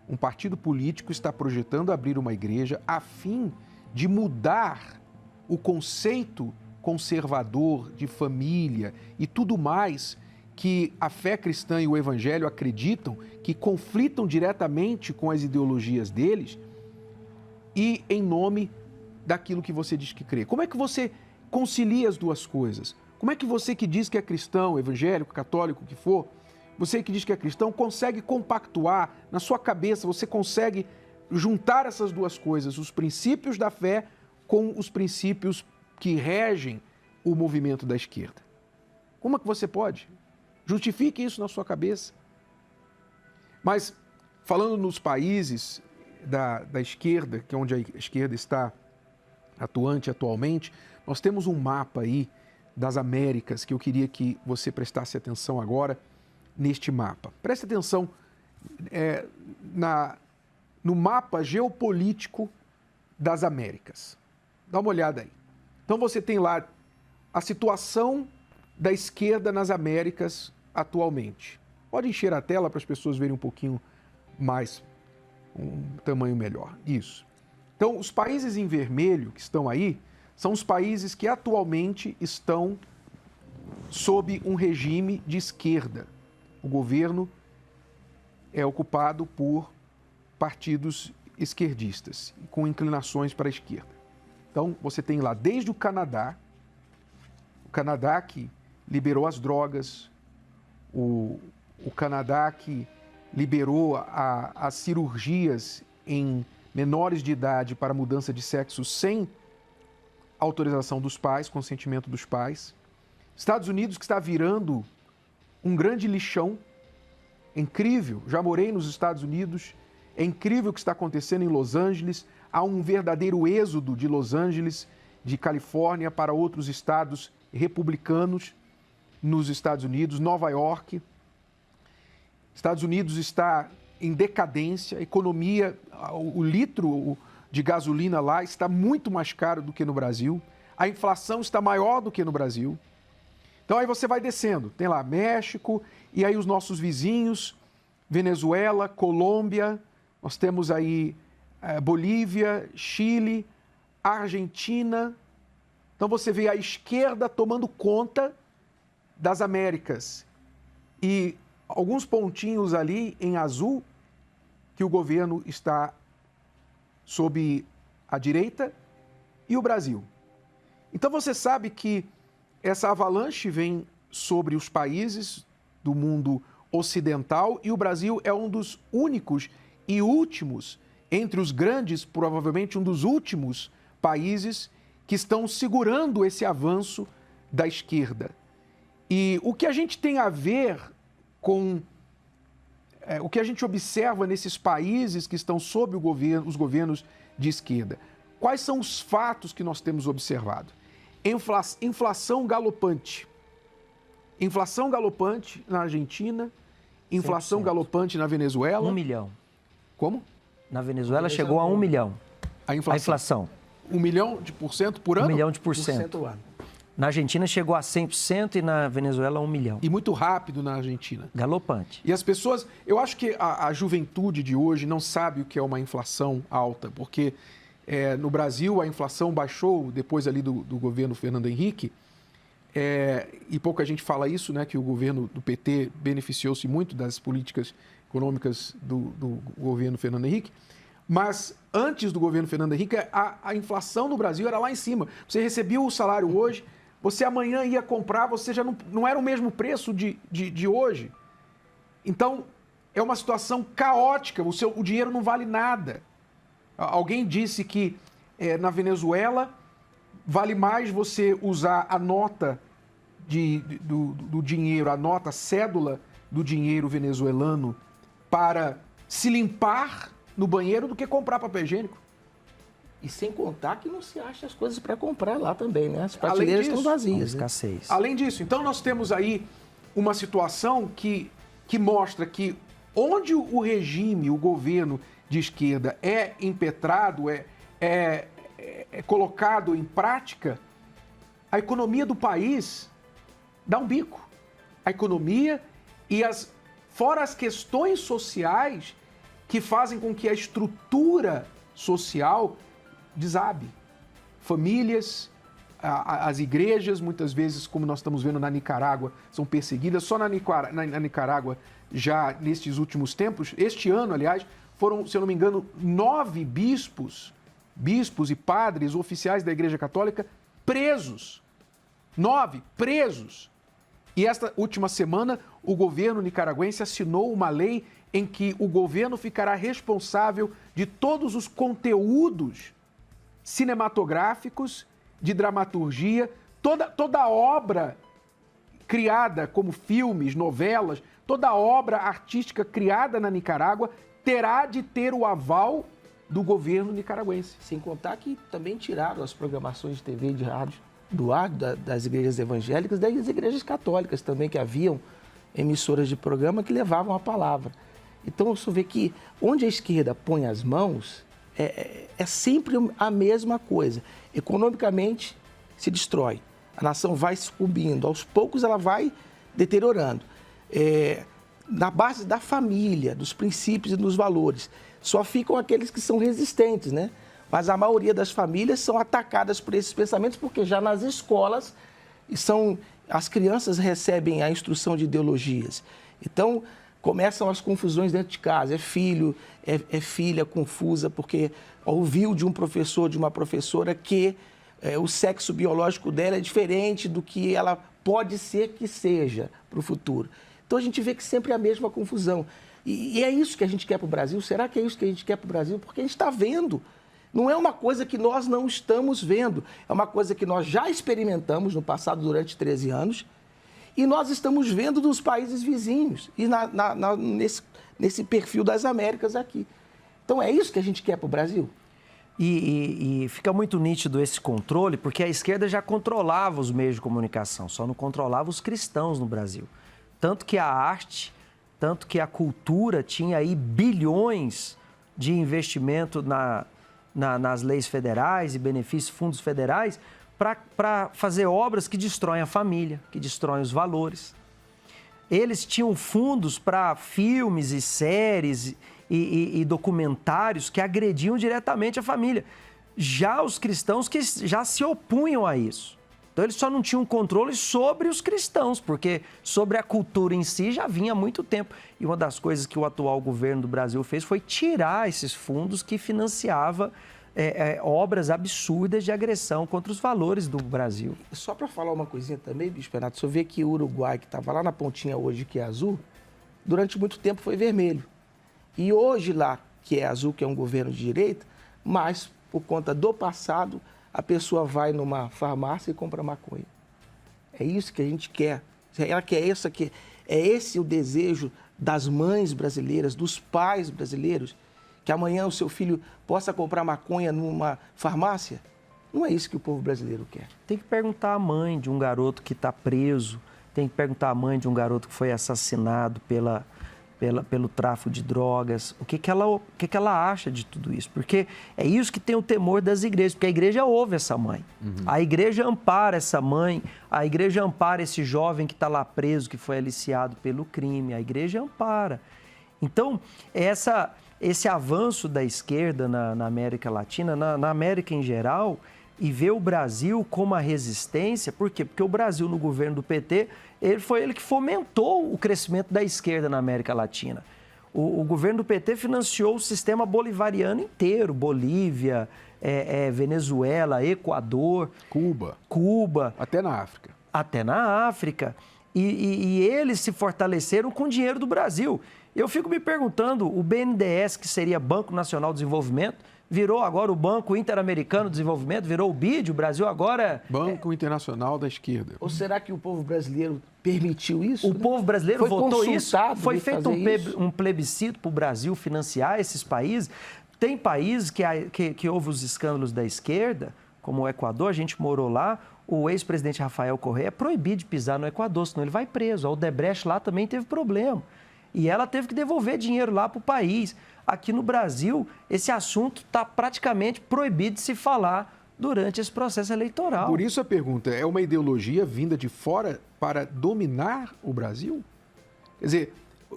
Speaker 5: um partido político está projetando abrir uma igreja a fim de mudar o conceito conservador de família e tudo mais que a fé cristã e o evangelho acreditam, que conflitam diretamente com as ideologias deles e em nome daquilo que você diz que crê. Como é que você concilia as duas coisas? Como é que você que diz que é cristão, evangélico, católico, o que for, você que diz que é cristão, consegue compactuar na sua cabeça, você consegue juntar essas duas coisas, os princípios da fé com os princípios que regem o movimento da esquerda? Como é que você pode? Justifique isso na sua cabeça. Mas, falando nos países da esquerda, que é onde a esquerda está atuante atualmente, nós temos um mapa aí das Américas que eu queria que você prestasse atenção agora neste mapa. Preste atenção no mapa geopolítico das Américas. Dá uma olhada aí. Então você tem lá a situação da esquerda nas Américas atualmente. Pode encher a tela para as pessoas verem um pouquinho mais, um tamanho melhor. Isso. Então, os países em vermelho que estão aí são os países que atualmente estão sob um regime de esquerda. O governo é ocupado por partidos esquerdistas, com inclinações para a esquerda. Então, você tem lá desde o Canadá que liberou as drogas, o Canadá que liberou as cirurgias em menores de idade para mudança de sexo sem autorização dos pais, consentimento dos pais. Estados Unidos que está virando um grande lixão, é incrível, já morei nos Estados Unidos, é incrível o que está acontecendo em Los Angeles, há um verdadeiro êxodo de Los Angeles, de Califórnia para outros estados republicanos nos Estados Unidos, Nova York. Estados Unidos está em decadência, a economia, o litro de gasolina lá está muito mais caro do que no Brasil, a inflação está maior do que no Brasil. Então aí você vai descendo, tem lá México e aí os nossos vizinhos, Venezuela, Colômbia, nós temos aí Bolívia, Chile, Argentina. Então você vê a esquerda tomando conta das Américas e alguns pontinhos ali em azul que o governo está sob a direita e o Brasil. Então você sabe que essa avalanche vem sobre os países do mundo ocidental e o Brasil é um dos únicos e últimos, entre os grandes, provavelmente um dos últimos países que estão segurando esse avanço da esquerda. E o que a gente tem a ver com o que a gente observa nesses países que estão sob os governos de esquerda? Quais são os fatos que nós temos observado? Inflação galopante. Inflação galopante na Argentina, inflação
Speaker 7: 100%.
Speaker 5: Galopante na Venezuela.
Speaker 7: 1 milhão.
Speaker 5: Como?
Speaker 7: Na Venezuela chegou a 1 milhão.
Speaker 5: A inflação.
Speaker 7: 1
Speaker 5: milhão por ano?
Speaker 7: 1 milhão de por cento.
Speaker 6: ao ano.
Speaker 7: Na Argentina chegou a 100% e na Venezuela 1 milhão.
Speaker 5: E muito rápido na Argentina.
Speaker 7: Galopante.
Speaker 5: E as pessoas, eu acho que a juventude de hoje não sabe o que é uma inflação alta, porque no Brasil a inflação baixou depois ali do governo Fernando Henrique, e pouca gente fala isso, né, que o governo do PT beneficiou-se muito das políticas econômicas do governo Fernando Henrique, mas antes do governo Fernando Henrique, a inflação no Brasil era lá em cima. Você recebia o salário hoje, você amanhã ia comprar, você já não era o mesmo preço de hoje. Então, é uma situação caótica, o dinheiro não vale nada. Alguém disse que na Venezuela vale mais você usar a nota do dinheiro, a nota, a cédula do dinheiro venezuelano para se limpar no banheiro do que comprar papel higiênico.
Speaker 6: E sem contar que não se acha as coisas para comprar lá também, né? As prateleiras estão vazias.
Speaker 7: Escassez.
Speaker 5: Além disso, então nós temos aí uma situação que mostra que onde o regime, o governo de esquerda é impetrado, é colocado em prática, a economia do país dá um bico. A economia e fora as questões sociais que fazem com que a estrutura social desabe. Famílias, as igrejas, muitas vezes, como nós estamos vendo na Nicarágua, são perseguidas. Só na Nicarágua, já nestes últimos tempos, este ano, aliás, foram, se eu não me engano, 9 bispos e padres oficiais da Igreja Católica presos. 9 presos. E esta última semana, o governo nicaragüense assinou uma lei em que o governo ficará responsável de todos os conteúdos cinematográficos, de dramaturgia, toda obra criada como filmes, novelas, toda obra artística criada na Nicarágua terá de ter o aval do governo nicaragüense.
Speaker 6: Sem contar que também tiraram as programações de TV e de rádio do ar das igrejas evangélicas, das igrejas católicas também, que haviam emissoras de programa que levavam a palavra. Então, você vê que onde a esquerda põe as mãos, é sempre a mesma coisa. Economicamente, se destrói. A nação vai sucumbindo. Aos poucos, ela vai deteriorando. Na base da família, dos princípios e dos valores, só ficam aqueles que são resistentes, né? Mas a maioria das famílias são atacadas por esses pensamentos, porque já nas escolas as crianças recebem a instrução de ideologias. Então, começam as confusões dentro de casa. É filho, é filha confusa, porque ouviu de um professor, de uma professora, que o sexo biológico dela é diferente do que ela pode ser que seja para o futuro. Então, a gente vê que sempre é a mesma confusão. E é isso que a gente quer para o Brasil? Será que é isso que a gente quer para o Brasil? Porque a gente está vendo. Não é uma coisa que nós não estamos vendo. É uma coisa que nós já experimentamos no passado durante 13 anos e nós estamos vendo nos países vizinhos e nesse perfil das Américas aqui. Então, é isso que a gente quer para o Brasil?
Speaker 7: E fica muito nítido esse controle, porque a esquerda já controlava os meios de comunicação, só não controlava os cristãos no Brasil. Tanto que a arte, tanto que a cultura tinha aí bilhões de investimento nas leis federais e benefícios, fundos federais, para fazer obras que destroem a família, que destroem os valores. Eles tinham fundos para filmes e séries e documentários que agrediam diretamente a família. Já os cristãos que já se opunham a isso. Então, eles só não tinham controle sobre os cristãos, porque sobre a cultura em si já vinha há muito tempo. E uma das coisas que o atual governo do Brasil fez foi tirar esses fundos que financiava obras absurdas de agressão contra os valores do Brasil.
Speaker 6: Só para falar uma coisinha também, Bispo Renato, você vê que o Uruguai, que estava lá na pontinha hoje, que é azul, durante muito tempo foi vermelho. E hoje lá, que é azul, que é um governo de direita, mas por conta do passado, a pessoa vai numa farmácia e compra maconha. É isso que a gente quer. Ela quer isso aqui. É esse o desejo das mães brasileiras, dos pais brasileiros, que amanhã o seu filho possa comprar maconha numa farmácia? Não é isso que o povo brasileiro quer.
Speaker 7: Tem que perguntar à mãe de um garoto que está preso, tem que perguntar à mãe de um garoto que foi assassinado pelo tráfico de drogas, o que ela acha de tudo isso. Porque é isso que tem o temor das igrejas, porque a igreja ouve essa mãe. A igreja ampara essa mãe, a igreja ampara esse jovem que está lá preso, que foi aliciado pelo crime, a igreja ampara. Então, esse avanço da esquerda na América Latina, na América em geral, e ver o Brasil como a resistência, por quê? Porque o Brasil, no governo do PT, foi ele que fomentou o crescimento da esquerda na América Latina. O governo do PT financiou o sistema bolivariano inteiro, Bolívia, Venezuela, Equador, Cuba.
Speaker 5: Até na África.
Speaker 7: Até na África. E eles se fortaleceram com o dinheiro do Brasil. Eu fico me perguntando, o BNDES, que seria Banco Nacional de Desenvolvimento, virou agora o Banco Interamericano de Desenvolvimento, virou o BID, o Brasil agora...
Speaker 5: Banco Internacional da Esquerda.
Speaker 6: Ou será que o povo brasileiro permitiu isso?
Speaker 7: O povo brasileiro votou isso? Foi feito
Speaker 6: um
Speaker 7: plebiscito para o Brasil financiar esses países. Tem países que houve os escândalos da esquerda, como o Equador, a gente morou lá, o ex-presidente Rafael Correa é proibido de pisar no Equador, senão ele vai preso. A Odebrecht lá também teve problema. E ela teve que devolver dinheiro lá para o país. Aqui no Brasil, esse assunto está praticamente proibido de se falar durante esse processo eleitoral.
Speaker 5: Por isso a pergunta, é uma ideologia vinda de fora para dominar o Brasil? Quer dizer,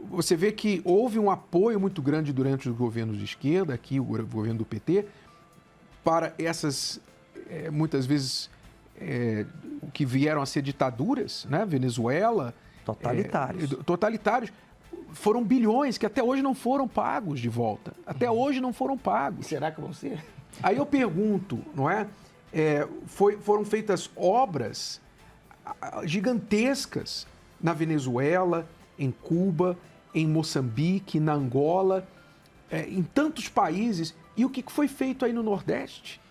Speaker 5: você vê que houve um apoio muito grande durante os governos de esquerda, aqui o governo do PT, para essas, muitas vezes, que vieram a ser ditaduras, né? Venezuela. Totalitários. Foram bilhões que até hoje não foram pagos de volta. Até hoje não foram pagos.
Speaker 6: Será que vão ser?
Speaker 5: Aí eu pergunto, não é? Foram feitas obras gigantescas na Venezuela, em Cuba, em Moçambique, na Angola, em tantos países. E o que foi feito aí no Nordeste?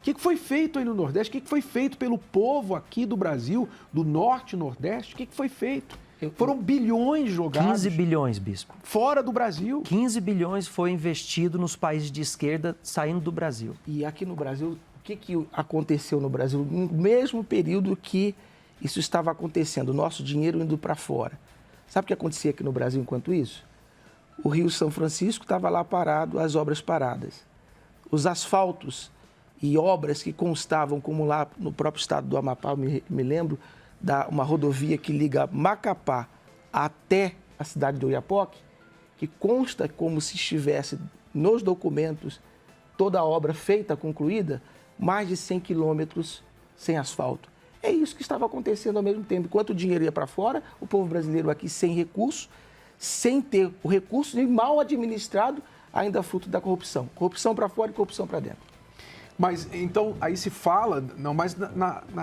Speaker 5: O que foi feito aí no Nordeste? O que foi feito pelo povo aqui do Brasil, do Norte e Nordeste? O que foi feito? Foram bilhões jogados.
Speaker 7: 15 bilhões, bispo.
Speaker 5: Fora do Brasil.
Speaker 7: 15 bilhões foi investido nos países de esquerda saindo do Brasil.
Speaker 6: E aqui no Brasil, o que aconteceu no Brasil? No mesmo período que isso estava acontecendo, o nosso dinheiro indo para fora. Sabe o que acontecia aqui no Brasil enquanto isso? O Rio São Francisco estava lá parado, as obras paradas. Os asfaltos e obras que constavam, como lá no próprio estado do Amapá, eu me lembro, uma rodovia que liga Macapá até a cidade de Oiapoque, que consta como se estivesse nos documentos toda a obra feita, concluída, mais de 100 quilômetros sem asfalto. É isso que estava acontecendo ao mesmo tempo. Enquanto o dinheiro ia para fora, o povo brasileiro aqui sem recurso, sem ter o recurso e mal administrado, ainda fruto da corrupção. Corrupção para fora e corrupção para dentro.
Speaker 5: Mas então aí se fala, mas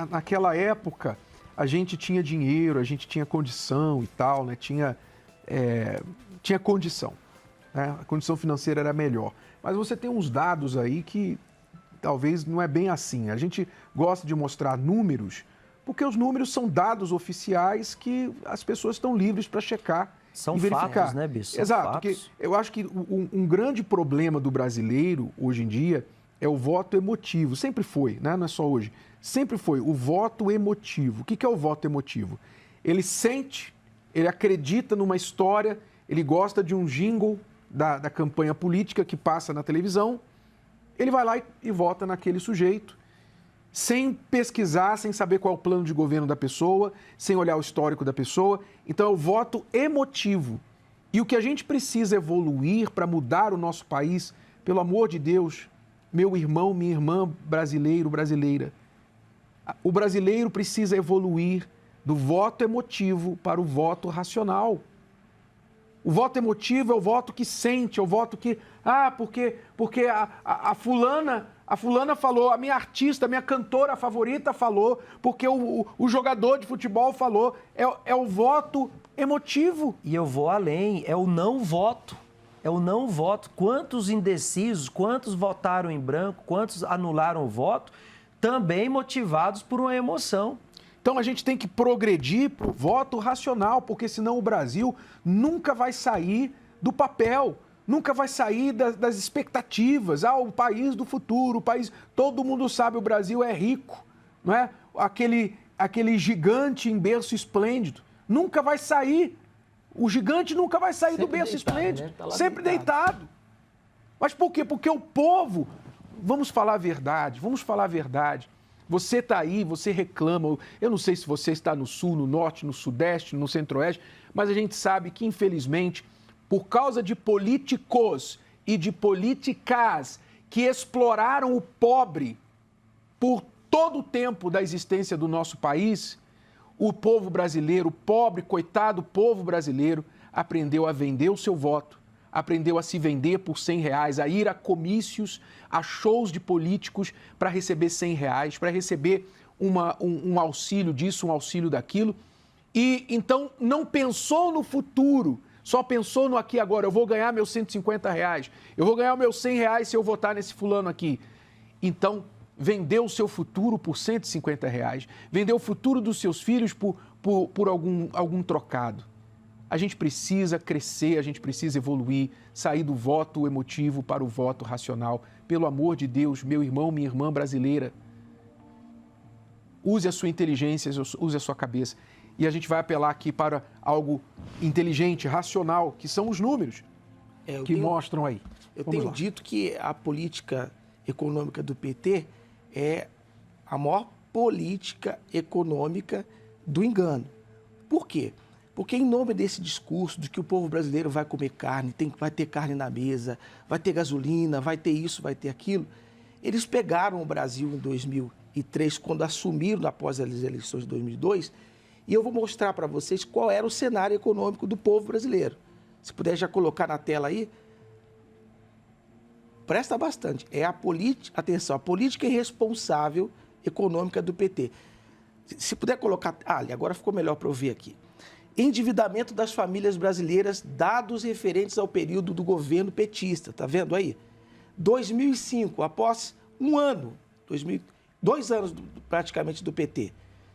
Speaker 5: naquela época a gente tinha dinheiro, a gente tinha condição e tal, né? Tinha condição, né? A condição financeira era melhor. Mas você tem uns dados aí que talvez não é bem assim. A gente gosta de mostrar números, porque os números são dados oficiais que as pessoas estão livres para checar e verificar.
Speaker 7: Fatos, né, Bispo?
Speaker 5: Exato, porque eu acho que um grande problema do brasileiro hoje em dia é o voto emotivo. Sempre foi, né? Não é só hoje. Sempre foi o voto emotivo. O que é o voto emotivo? Ele sente, ele acredita numa história, ele gosta de um jingle da campanha política que passa na televisão, ele vai lá e vota naquele sujeito, sem pesquisar, sem saber qual é o plano de governo da pessoa, sem olhar o histórico da pessoa. Então é o voto emotivo. E o que a gente precisa evoluir para mudar o nosso país, pelo amor de Deus, meu irmão, minha irmã, brasileiro, brasileira, o brasileiro precisa evoluir do voto emotivo para o voto racional. O voto emotivo é o voto que sente, é o voto que... porque a fulana falou, a minha artista, a minha cantora favorita falou, porque o jogador de futebol falou. É o voto emotivo.
Speaker 7: E eu vou além, é o não voto. É o não voto. Quantos indecisos, quantos votaram em branco, quantos anularam o voto, também motivados por uma emoção.
Speaker 5: Então a gente tem que progredir para o voto racional, porque senão o Brasil nunca vai sair do papel, nunca vai sair das expectativas. O país do futuro, o país... Todo mundo sabe, o Brasil é rico, não é? Aquele gigante em berço esplêndido. Nunca vai sair. O gigante nunca vai sair do berço esplêndido. Né? Tá sempre deitado. Mas por quê? Porque o povo... Vamos falar a verdade, vamos falar a verdade. Você está aí, você reclama. Eu não sei se você está no sul, no norte, no sudeste, no centro-oeste, mas a gente sabe que, infelizmente, por causa de políticos e de políticas que exploraram o pobre por todo o tempo da existência do nosso país, o povo brasileiro, o pobre, coitado povo brasileiro, aprendeu a vender o seu voto, aprendeu a se vender por R$100, a ir a comícios, a shows de políticos para receber R$100, para receber um auxílio disso, um auxílio daquilo. E então não pensou no futuro, só pensou no aqui e agora. Eu vou ganhar meus R$150, eu vou ganhar meus R$100 se eu votar nesse fulano aqui. Então, vendeu o seu futuro por R$150, vendeu o futuro dos seus filhos por algum trocado. A gente precisa crescer, a gente precisa evoluir, sair do voto emotivo para o voto racional. Pelo amor de Deus, meu irmão, minha irmã brasileira, use a sua inteligência, use a sua cabeça. E a gente vai apelar aqui para algo inteligente, racional, que são os números mostram aí.
Speaker 6: Eu tenho dito que a política econômica do PT é a maior política econômica do engano. Por quê? Porque em nome desse discurso de que o povo brasileiro vai comer carne, vai ter carne na mesa, vai ter gasolina, vai ter isso, vai ter aquilo, eles pegaram o Brasil em 2003, quando assumiram após as eleições de 2002, e eu vou mostrar para vocês qual era o cenário econômico do povo brasileiro. Se puder já colocar na tela aí, presta bastante. É a política irresponsável econômica do PT. Se puder colocar... agora ficou melhor para eu ver aqui. Endividamento das famílias brasileiras, dados referentes ao período do governo petista. Está vendo aí? 2005, após um ano, 2 anos praticamente do PT,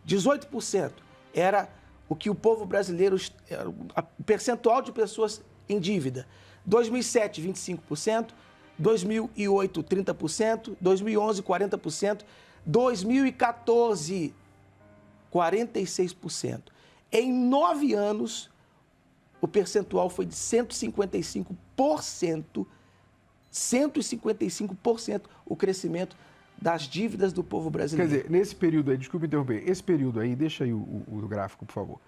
Speaker 6: 18% era o que o povo brasileiro, o percentual de pessoas em dívida. 2007, 25%, 2008, 30%, 2011, 40%, 2014, 46%. Em 9 anos, o percentual foi de 155%, 155% o crescimento das dívidas do povo brasileiro.
Speaker 5: Quer dizer, nesse período aí, desculpe interromper, esse período aí, deixa aí o gráfico, por favor.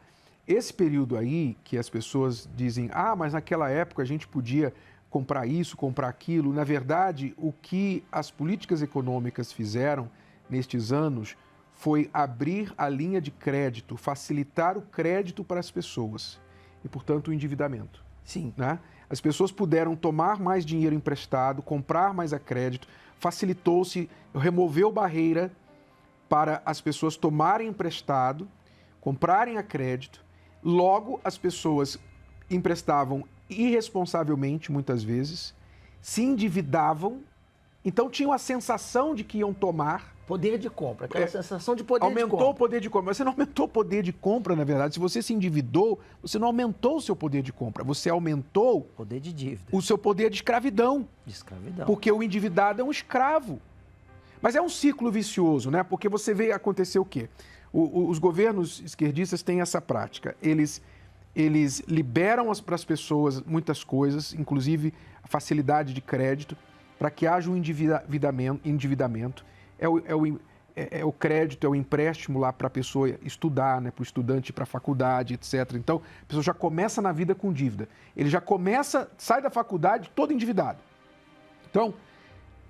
Speaker 5: Esse período aí que as pessoas dizem, mas naquela época a gente podia comprar isso, comprar aquilo. Na verdade, o que as políticas econômicas fizeram nestes anos foi abrir a linha de crédito, facilitar o crédito para as pessoas e, portanto, o endividamento.
Speaker 6: Sim.
Speaker 5: Né? As pessoas puderam tomar mais dinheiro emprestado, comprar mais a crédito, facilitou-se, removeu barreira para as pessoas tomarem emprestado, comprarem a crédito. Logo, as pessoas emprestavam irresponsavelmente, muitas vezes, se endividavam, então tinham a sensação de que iam tomar.
Speaker 6: Poder de compra, aquela sensação de poder de compra.
Speaker 5: Aumentou o poder de compra. Mas você não aumentou o poder de compra, na verdade. Se você se endividou, você não aumentou o seu poder de compra. Você aumentou
Speaker 7: poder de dívida.
Speaker 5: O seu poder de escravidão.
Speaker 7: De escravidão.
Speaker 5: Porque o endividado é um escravo. Mas é um ciclo vicioso, né? Porque você vê acontecer o quê? Os governos esquerdistas têm essa prática. Eles liberam para as pessoas muitas coisas, inclusive a facilidade de crédito, para que haja um endividamento. o crédito, é o empréstimo lá para a pessoa estudar, né, para o estudante ir para a faculdade, etc. Então, a pessoa já começa na vida com dívida. Ele já começa, sai da faculdade todo endividado. Então,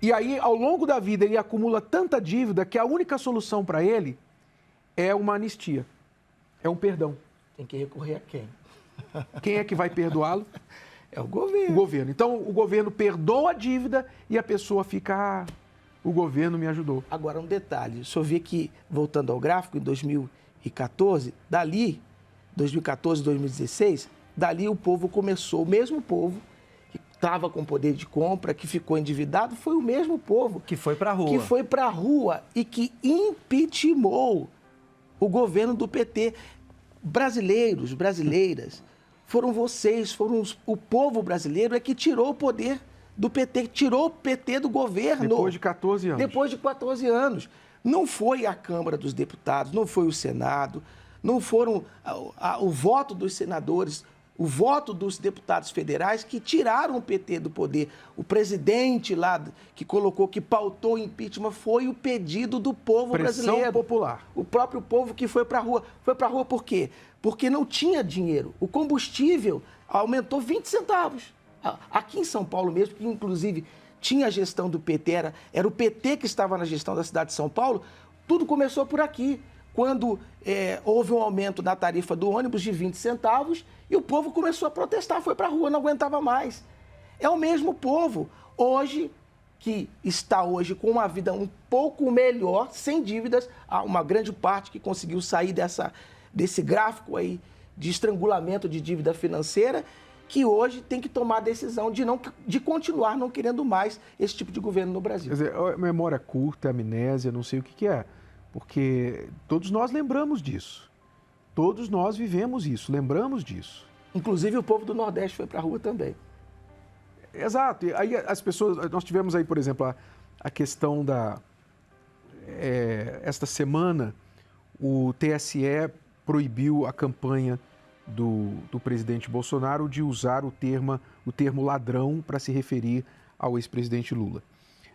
Speaker 5: e aí, ao longo da vida, ele acumula tanta dívida que a única solução para ele é uma anistia, é um perdão.
Speaker 6: Tem que recorrer a quem?
Speaker 5: Quem é que vai perdoá-lo?
Speaker 6: É o governo.
Speaker 5: O governo. Então, o governo perdoa a dívida e a pessoa fica... o governo me ajudou.
Speaker 6: Agora, um detalhe. O senhor vê que, voltando ao gráfico, em 2014, dali, 2014, 2016, dali o povo começou, o mesmo povo que estava com poder de compra, que ficou endividado, foi o mesmo povo
Speaker 7: que foi para a rua.
Speaker 6: Que foi para a rua e que impeachmentou o governo do PT. Brasileiros, brasileiras, foram vocês, o povo brasileiro é que tirou o poder do PT, tirou o PT do governo.
Speaker 5: Depois de 14 anos.
Speaker 6: Depois de 14 anos. Não foi a Câmara dos Deputados, não foi o Senado, não foram o voto dos senadores, o voto dos deputados federais que tiraram o PT do poder. O presidente lá que colocou, que pautou o impeachment, foi o pedido do povo brasileiro.
Speaker 5: Pressão popular.
Speaker 6: O próprio povo que foi para a rua. Foi para a rua por quê? Porque não tinha dinheiro. O combustível aumentou 20 centavos. Aqui em São Paulo mesmo, que inclusive tinha a gestão do PT, era o PT que estava na gestão da cidade de São Paulo, tudo começou por aqui, quando houve um aumento na tarifa do ônibus de 20 centavos e o povo começou a protestar, foi para a rua, não aguentava mais. É o mesmo povo, hoje, que está hoje com uma vida um pouco melhor, sem dívidas, há uma grande parte que conseguiu sair desse gráfico aí de estrangulamento de dívida financeira, que hoje tem que tomar a decisão de continuar não querendo mais esse tipo de governo no Brasil.
Speaker 5: Quer dizer, memória curta, amnésia, não sei o que é, porque todos nós lembramos disso. Todos nós vivemos isso, lembramos disso.
Speaker 6: Inclusive o povo do Nordeste foi para a rua também.
Speaker 5: Exato. E aí as pessoas... Nós tivemos aí, por exemplo, a questão esta semana, o TSE proibiu a campanha do presidente Bolsonaro de usar o termo ladrão para se referir ao ex-presidente Lula.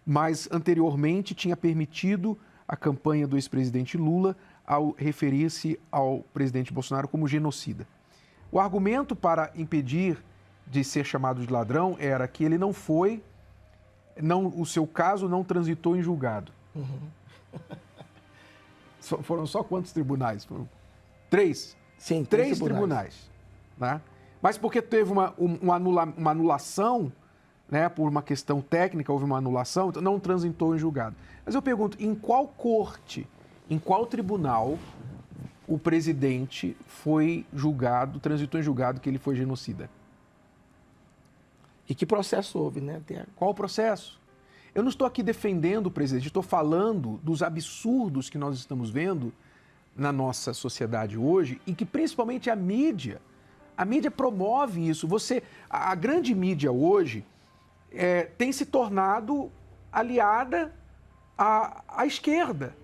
Speaker 5: Mas, anteriormente, tinha permitido a campanha do ex-presidente Lula ao referir-se ao presidente Bolsonaro como genocida. O argumento para impedir de ser chamado de ladrão era que ele o seu caso não transitou em julgado.
Speaker 6: Uhum.
Speaker 5: Foram só quantos tribunais? Foram 3?
Speaker 6: Sim,
Speaker 5: 3 tribunais. Né? Mas porque teve uma anulação, né, por uma questão técnica, houve uma anulação, então não transitou em julgado. Mas eu pergunto, em qual corte, em qual tribunal o presidente foi julgado, transitou em julgado que ele foi genocida?
Speaker 6: E que processo houve, né?
Speaker 5: Qual o processo? Eu não estou aqui defendendo o presidente, estou falando dos absurdos que nós estamos vendo na nossa sociedade hoje e que principalmente a mídia promove isso. A grande mídia hoje tem se tornado aliada à esquerda.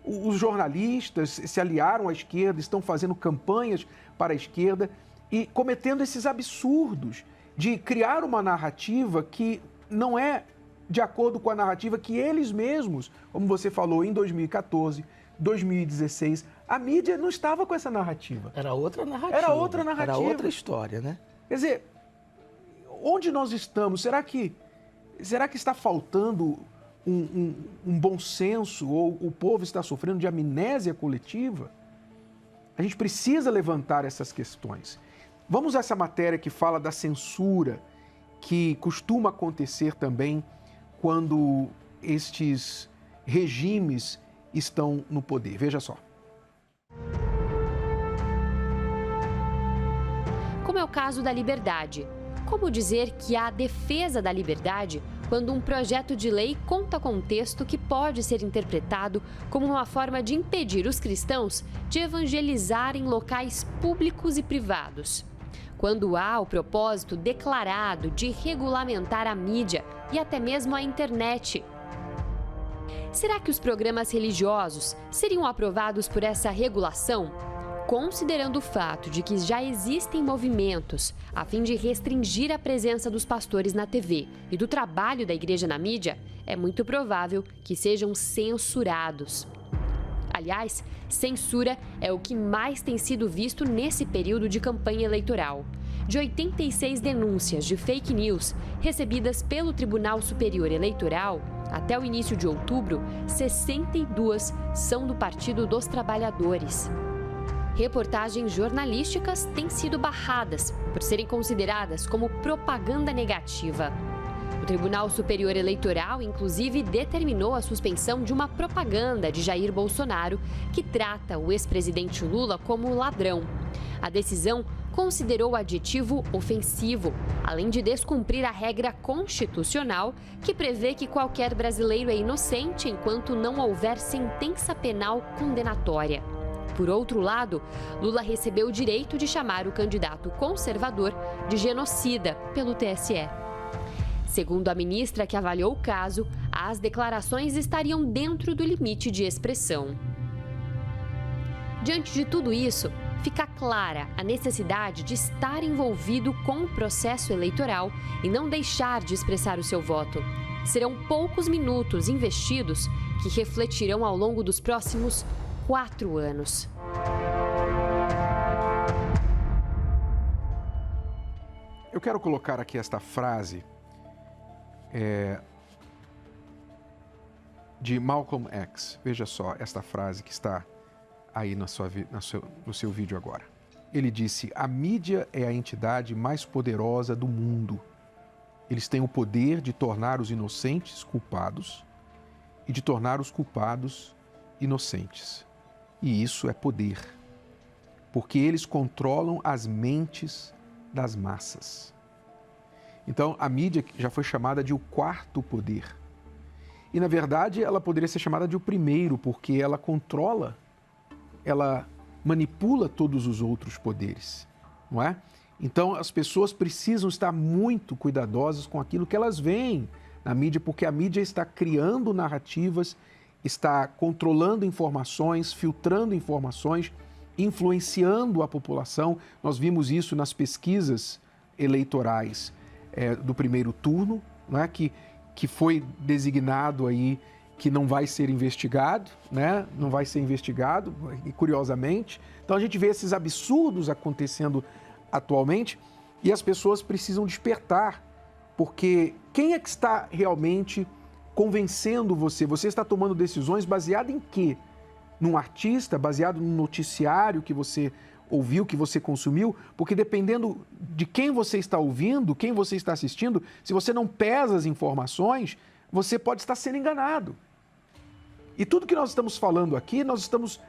Speaker 5: Os jornalistas se aliaram à esquerda, estão fazendo campanhas para a esquerda e cometendo esses absurdos de criar uma narrativa que não é de acordo com a narrativa que eles mesmos, como você falou, em 2014, 2016, a mídia não estava com essa narrativa.
Speaker 6: Era outra narrativa.
Speaker 5: Era outra narrativa.
Speaker 6: Era outra história, né?
Speaker 5: Quer dizer, onde nós estamos? Será que está faltando um bom senso ou o povo está sofrendo de amnésia coletiva? A gente precisa levantar essas questões. Vamos a essa matéria que fala da censura que costuma acontecer também quando estes regimes estão no poder. Veja só.
Speaker 1: Como é o caso da liberdade. Como dizer que há defesa da liberdade quando um projeto de lei conta com um texto que pode ser interpretado como uma forma de impedir os cristãos de evangelizar em locais públicos e privados? Quando há o propósito declarado de regulamentar a mídia e até mesmo a internet. Será que os programas religiosos seriam aprovados por essa regulação? Considerando o fato de que já existem movimentos a fim de restringir a presença dos pastores na TV e do trabalho da igreja na mídia, é muito provável que sejam censurados. Aliás, censura é o que mais tem sido visto nesse período de campanha eleitoral. De 86 denúncias de fake news recebidas pelo Tribunal Superior Eleitoral, até o início de outubro, 62 são do Partido dos Trabalhadores. Reportagens jornalísticas têm sido barradas por serem consideradas como propaganda negativa. O Tribunal Superior Eleitoral, inclusive, determinou a suspensão de uma propaganda de Jair Bolsonaro que trata o ex-presidente Lula como ladrão. A decisão considerou o adjetivo ofensivo, além de descumprir a regra constitucional que prevê que qualquer brasileiro é inocente enquanto não houver sentença penal condenatória. Por outro lado, Lula recebeu o direito de chamar o candidato conservador de genocida pelo TSE. Segundo a ministra que avaliou o caso, as declarações estariam dentro do limite de expressão. Diante de tudo isso, fica clara a necessidade de estar envolvido com o processo eleitoral e não deixar de expressar o seu voto. Serão poucos minutos investidos que refletirão ao longo dos próximos 4 anos.
Speaker 5: Eu quero colocar aqui esta frase de Malcolm X. Veja só esta frase que está aí no seu vídeo agora. Ele disse: a mídia é a entidade mais poderosa do mundo. Eles têm o poder de tornar os inocentes culpados e de tornar os culpados inocentes. E isso é poder, porque eles controlam as mentes das massas. Então, a mídia já foi chamada de o quarto poder. E, na verdade, ela poderia ser chamada de o primeiro, porque ela controla, ela manipula todos os outros poderes, não é? Então, as pessoas precisam estar muito cuidadosas com aquilo que elas veem na mídia, porque a mídia está criando narrativas, está controlando informações, filtrando informações, influenciando a população. Nós vimos isso nas pesquisas eleitorais do primeiro turno, né, que foi designado aí que não vai ser investigado, né? Não vai ser investigado, curiosamente. Então a gente vê esses absurdos acontecendo atualmente e as pessoas precisam despertar, porque quem é que está realmente convencendo você? Você está tomando decisões baseadas em quê? Num artista, baseado num noticiário que você ouviu, que você consumiu? Porque dependendo de quem você está ouvindo, quem você está assistindo, se você não pesa as informações, você pode estar sendo enganado. E tudo que nós estamos falando aqui, nós estamos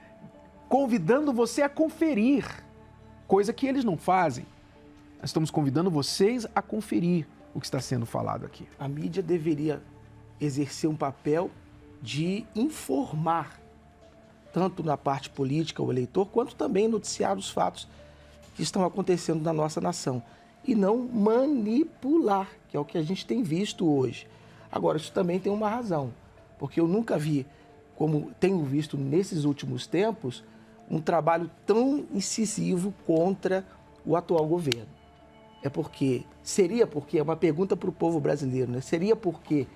Speaker 5: convidando você a conferir, coisa que eles não fazem. Nós estamos convidando vocês a conferir o que está sendo falado aqui.
Speaker 6: A mídia deveria exercer um papel de informar, tanto na parte política, o eleitor, quanto também noticiar os fatos que estão acontecendo na nossa nação. E não manipular, que é o que a gente tem visto hoje. Agora, isso também tem uma razão, porque eu nunca vi, como tenho visto nesses últimos tempos, um trabalho tão incisivo contra o atual governo. Seria porque, é uma pergunta para o povo brasileiro, né? Seria porque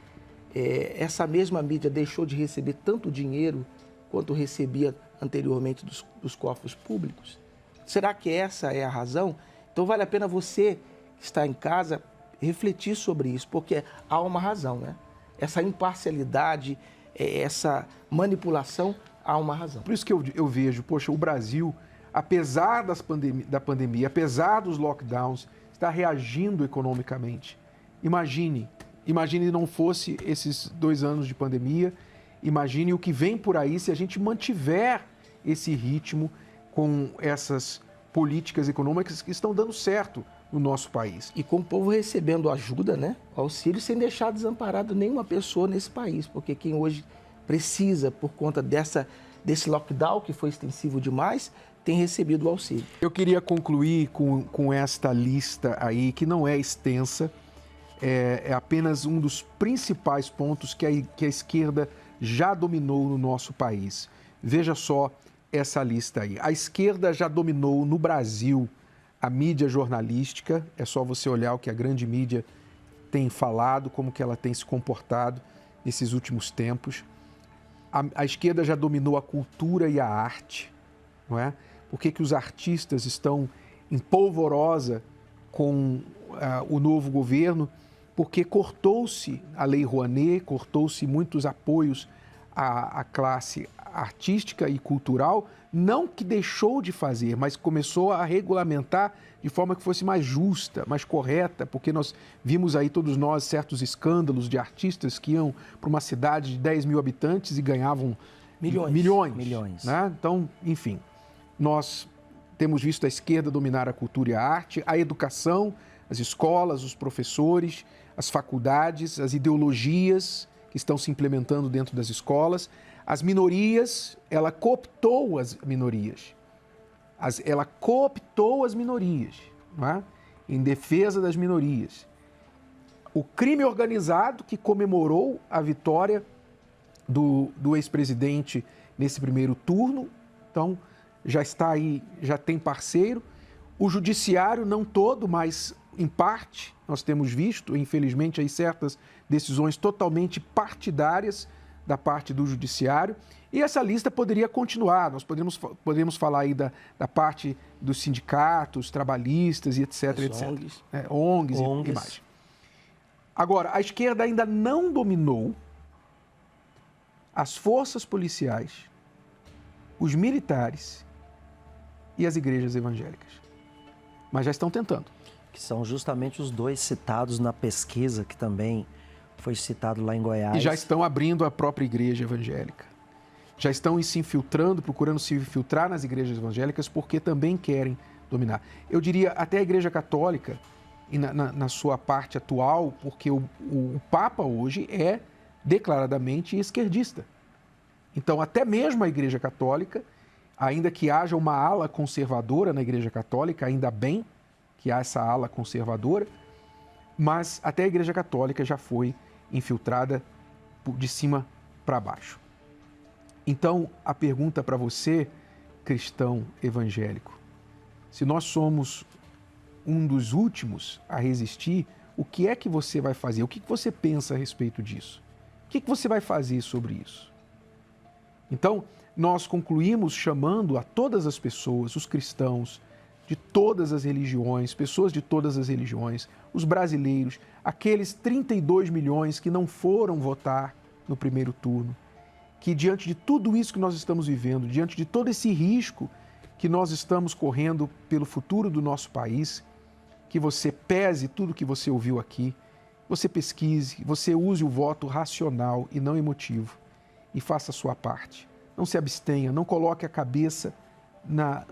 Speaker 6: essa mesma mídia deixou de receber tanto dinheiro quanto recebia anteriormente dos cofres públicos? Será que essa é a razão? Então vale a pena você que está em casa refletir sobre isso, porque há uma razão, né? Essa imparcialidade, essa manipulação, há uma razão.
Speaker 5: Por isso que eu vejo, poxa, o Brasil, apesar da pandemia, apesar dos lockdowns, está reagindo economicamente. Imagine não fosse esses 2 anos de pandemia, imagine o que vem por aí se a gente mantiver esse ritmo com essas políticas econômicas que estão dando certo no nosso país.
Speaker 6: E com o povo recebendo ajuda, né? Auxílio, sem deixar desamparado nenhuma pessoa nesse país, porque quem hoje precisa, por conta desse lockdown que foi extensivo demais, tem recebido o auxílio.
Speaker 5: Eu queria concluir com esta lista aí, que não é extensa, é apenas um dos principais pontos que a esquerda já dominou no nosso país. Veja só essa lista aí. A esquerda já dominou no Brasil a mídia jornalística, é só você olhar o que a grande mídia tem falado, como que ela tem se comportado nesses últimos tempos. a esquerda já dominou a cultura e a arte, não é? Por que os artistas estão em polvorosa com o novo governo? Porque cortou-se a Lei Rouanet, cortou-se muitos apoios à classe artística e cultural, não que deixou de fazer, mas começou a regulamentar de forma que fosse mais justa, mais correta, porque nós vimos aí todos nós certos escândalos de artistas que iam para uma cidade de 10 mil habitantes e ganhavam milhões. Né? Então, enfim, nós temos visto a esquerda dominar a cultura e a arte, a educação, as escolas, os professores, as faculdades, as ideologias que estão se implementando dentro das escolas. As minorias, ela cooptou as minorias. Ela cooptou as minorias, não é? Em defesa das minorias. O crime organizado que comemorou a vitória do ex-presidente nesse primeiro turno, então já está aí, já tem parceiro. O judiciário, não todo, mas em parte, nós temos visto, infelizmente, aí certas decisões totalmente partidárias da parte do judiciário. E essa lista poderia continuar, nós poderíamos falar aí da parte dos sindicatos, trabalhistas e etc. ONGs e mais. Agora, a esquerda ainda não dominou as forças policiais, os militares e as igrejas evangélicas. Mas já estão tentando.
Speaker 7: Que são justamente os dois citados na pesquisa, que também foi citado lá em Goiás.
Speaker 5: E já estão abrindo a própria igreja evangélica. Já estão se infiltrando, procurando se infiltrar nas igrejas evangélicas, porque também querem dominar. Eu diria até a Igreja Católica, e na sua parte atual, porque o Papa hoje é declaradamente esquerdista. Então, até mesmo a Igreja Católica, ainda que haja uma ala conservadora na Igreja Católica, ainda bem que há essa ala conservadora, mas até a Igreja Católica já foi infiltrada de cima para baixo. Então, a pergunta para você, cristão evangélico, se nós somos um dos últimos a resistir, o que é que você vai fazer? O que você pensa a respeito disso? O que você vai fazer sobre isso? Então, nós concluímos chamando a todas as pessoas, os cristãos de todas as religiões, pessoas de todas as religiões, os brasileiros, aqueles 32 milhões que não foram votar no primeiro turno, que diante de tudo isso que nós estamos vivendo, diante de todo esse risco que nós estamos correndo pelo futuro do nosso país, que você pese tudo que você ouviu aqui, você pesquise, você use o voto racional e não emotivo e faça a sua parte. Não se abstenha, não coloque a cabeça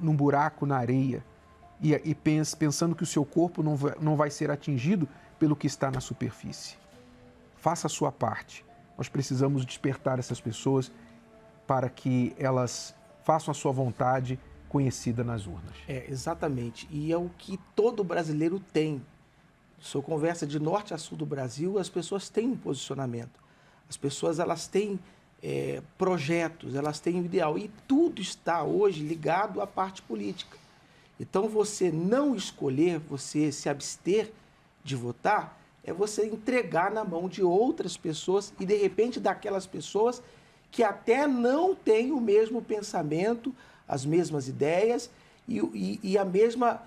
Speaker 5: num buraco na areia e pensando que o seu corpo não vai ser atingido pelo que está na superfície. Faça a sua parte. Nós precisamos despertar essas pessoas para que elas façam a sua vontade conhecida nas urnas.
Speaker 6: Exatamente. E é o que todo brasileiro tem. Se eu conversa de norte a sul do Brasil, as pessoas têm um posicionamento. As pessoas, elas têm projetos, elas têm um ideal. E tudo está hoje ligado à parte política. Então, você não escolher, você se abster de votar, é você entregar na mão de outras pessoas e, de repente, daquelas pessoas que até não têm o mesmo pensamento, as mesmas ideias e a mesma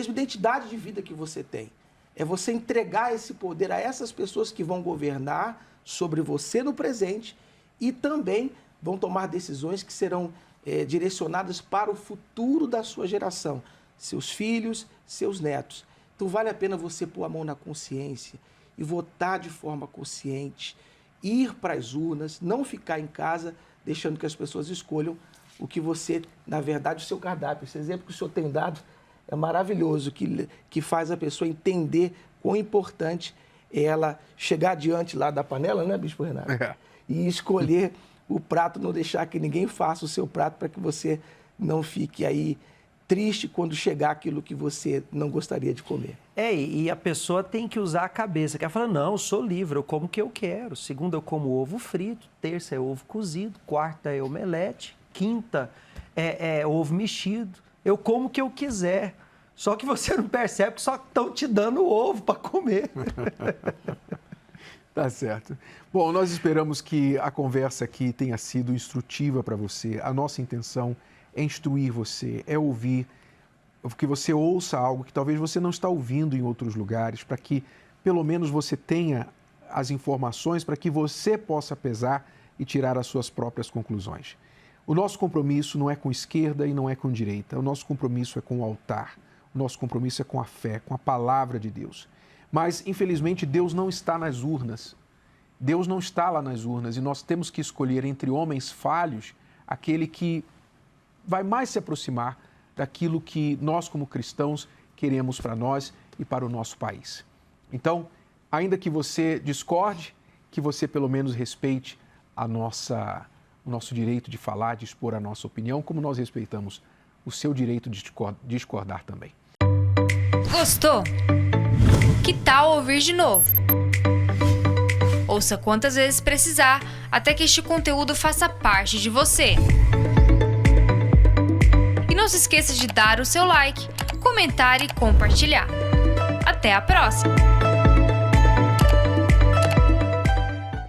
Speaker 6: identidade de vida que você tem. É você entregar esse poder a essas pessoas que vão governar sobre você no presente e também vão tomar decisões que serão direcionadas para o futuro da sua geração, seus filhos, seus netos. Então vale a pena você pôr a mão na consciência e votar de forma consciente, ir para as urnas, não ficar em casa deixando que as pessoas escolham o que você, na verdade, o seu cardápio. Esse exemplo que o senhor tem dado é maravilhoso, que faz a pessoa entender quão importante é ela chegar diante lá da panela, né, Bispo Renato? E escolher o prato, não deixar que ninguém faça o seu prato para que você não fique aí triste quando chegar aquilo que você não gostaria de comer.
Speaker 7: E a pessoa tem que usar a cabeça, que ela fala, não, eu sou livre, eu como o que eu quero. Segunda eu como ovo frito, terça é ovo cozido, quarta é omelete, quinta é ovo mexido. Eu como o que eu quiser. Só que você não percebe que só estão te dando ovo para comer.
Speaker 5: Tá certo. Bom, nós esperamos que a conversa aqui tenha sido instrutiva para você. A nossa intenção é instruir você, é ouvir, que você ouça algo que talvez você não está ouvindo em outros lugares, para que pelo menos você tenha as informações para que você possa pesar e tirar as suas próprias conclusões. O nosso compromisso não é com esquerda e não é com direita. O nosso compromisso é com o altar. O nosso compromisso é com a fé, com a palavra de Deus. Mas, infelizmente, Deus não está nas urnas. Deus não está lá nas urnas e nós temos que escolher entre homens falhos aquele que vai mais se aproximar daquilo que nós, como cristãos, queremos para nós e para o nosso país. Então, ainda que você discorde, que você pelo menos respeite o nosso direito de falar, de expor a nossa opinião, como nós respeitamos o seu direito de discordar também.
Speaker 10: Gostou? Que tal ouvir de novo? Ouça quantas vezes precisar, até que este conteúdo faça parte de você. E não se esqueça de dar o seu like, comentar e compartilhar. Até a próxima!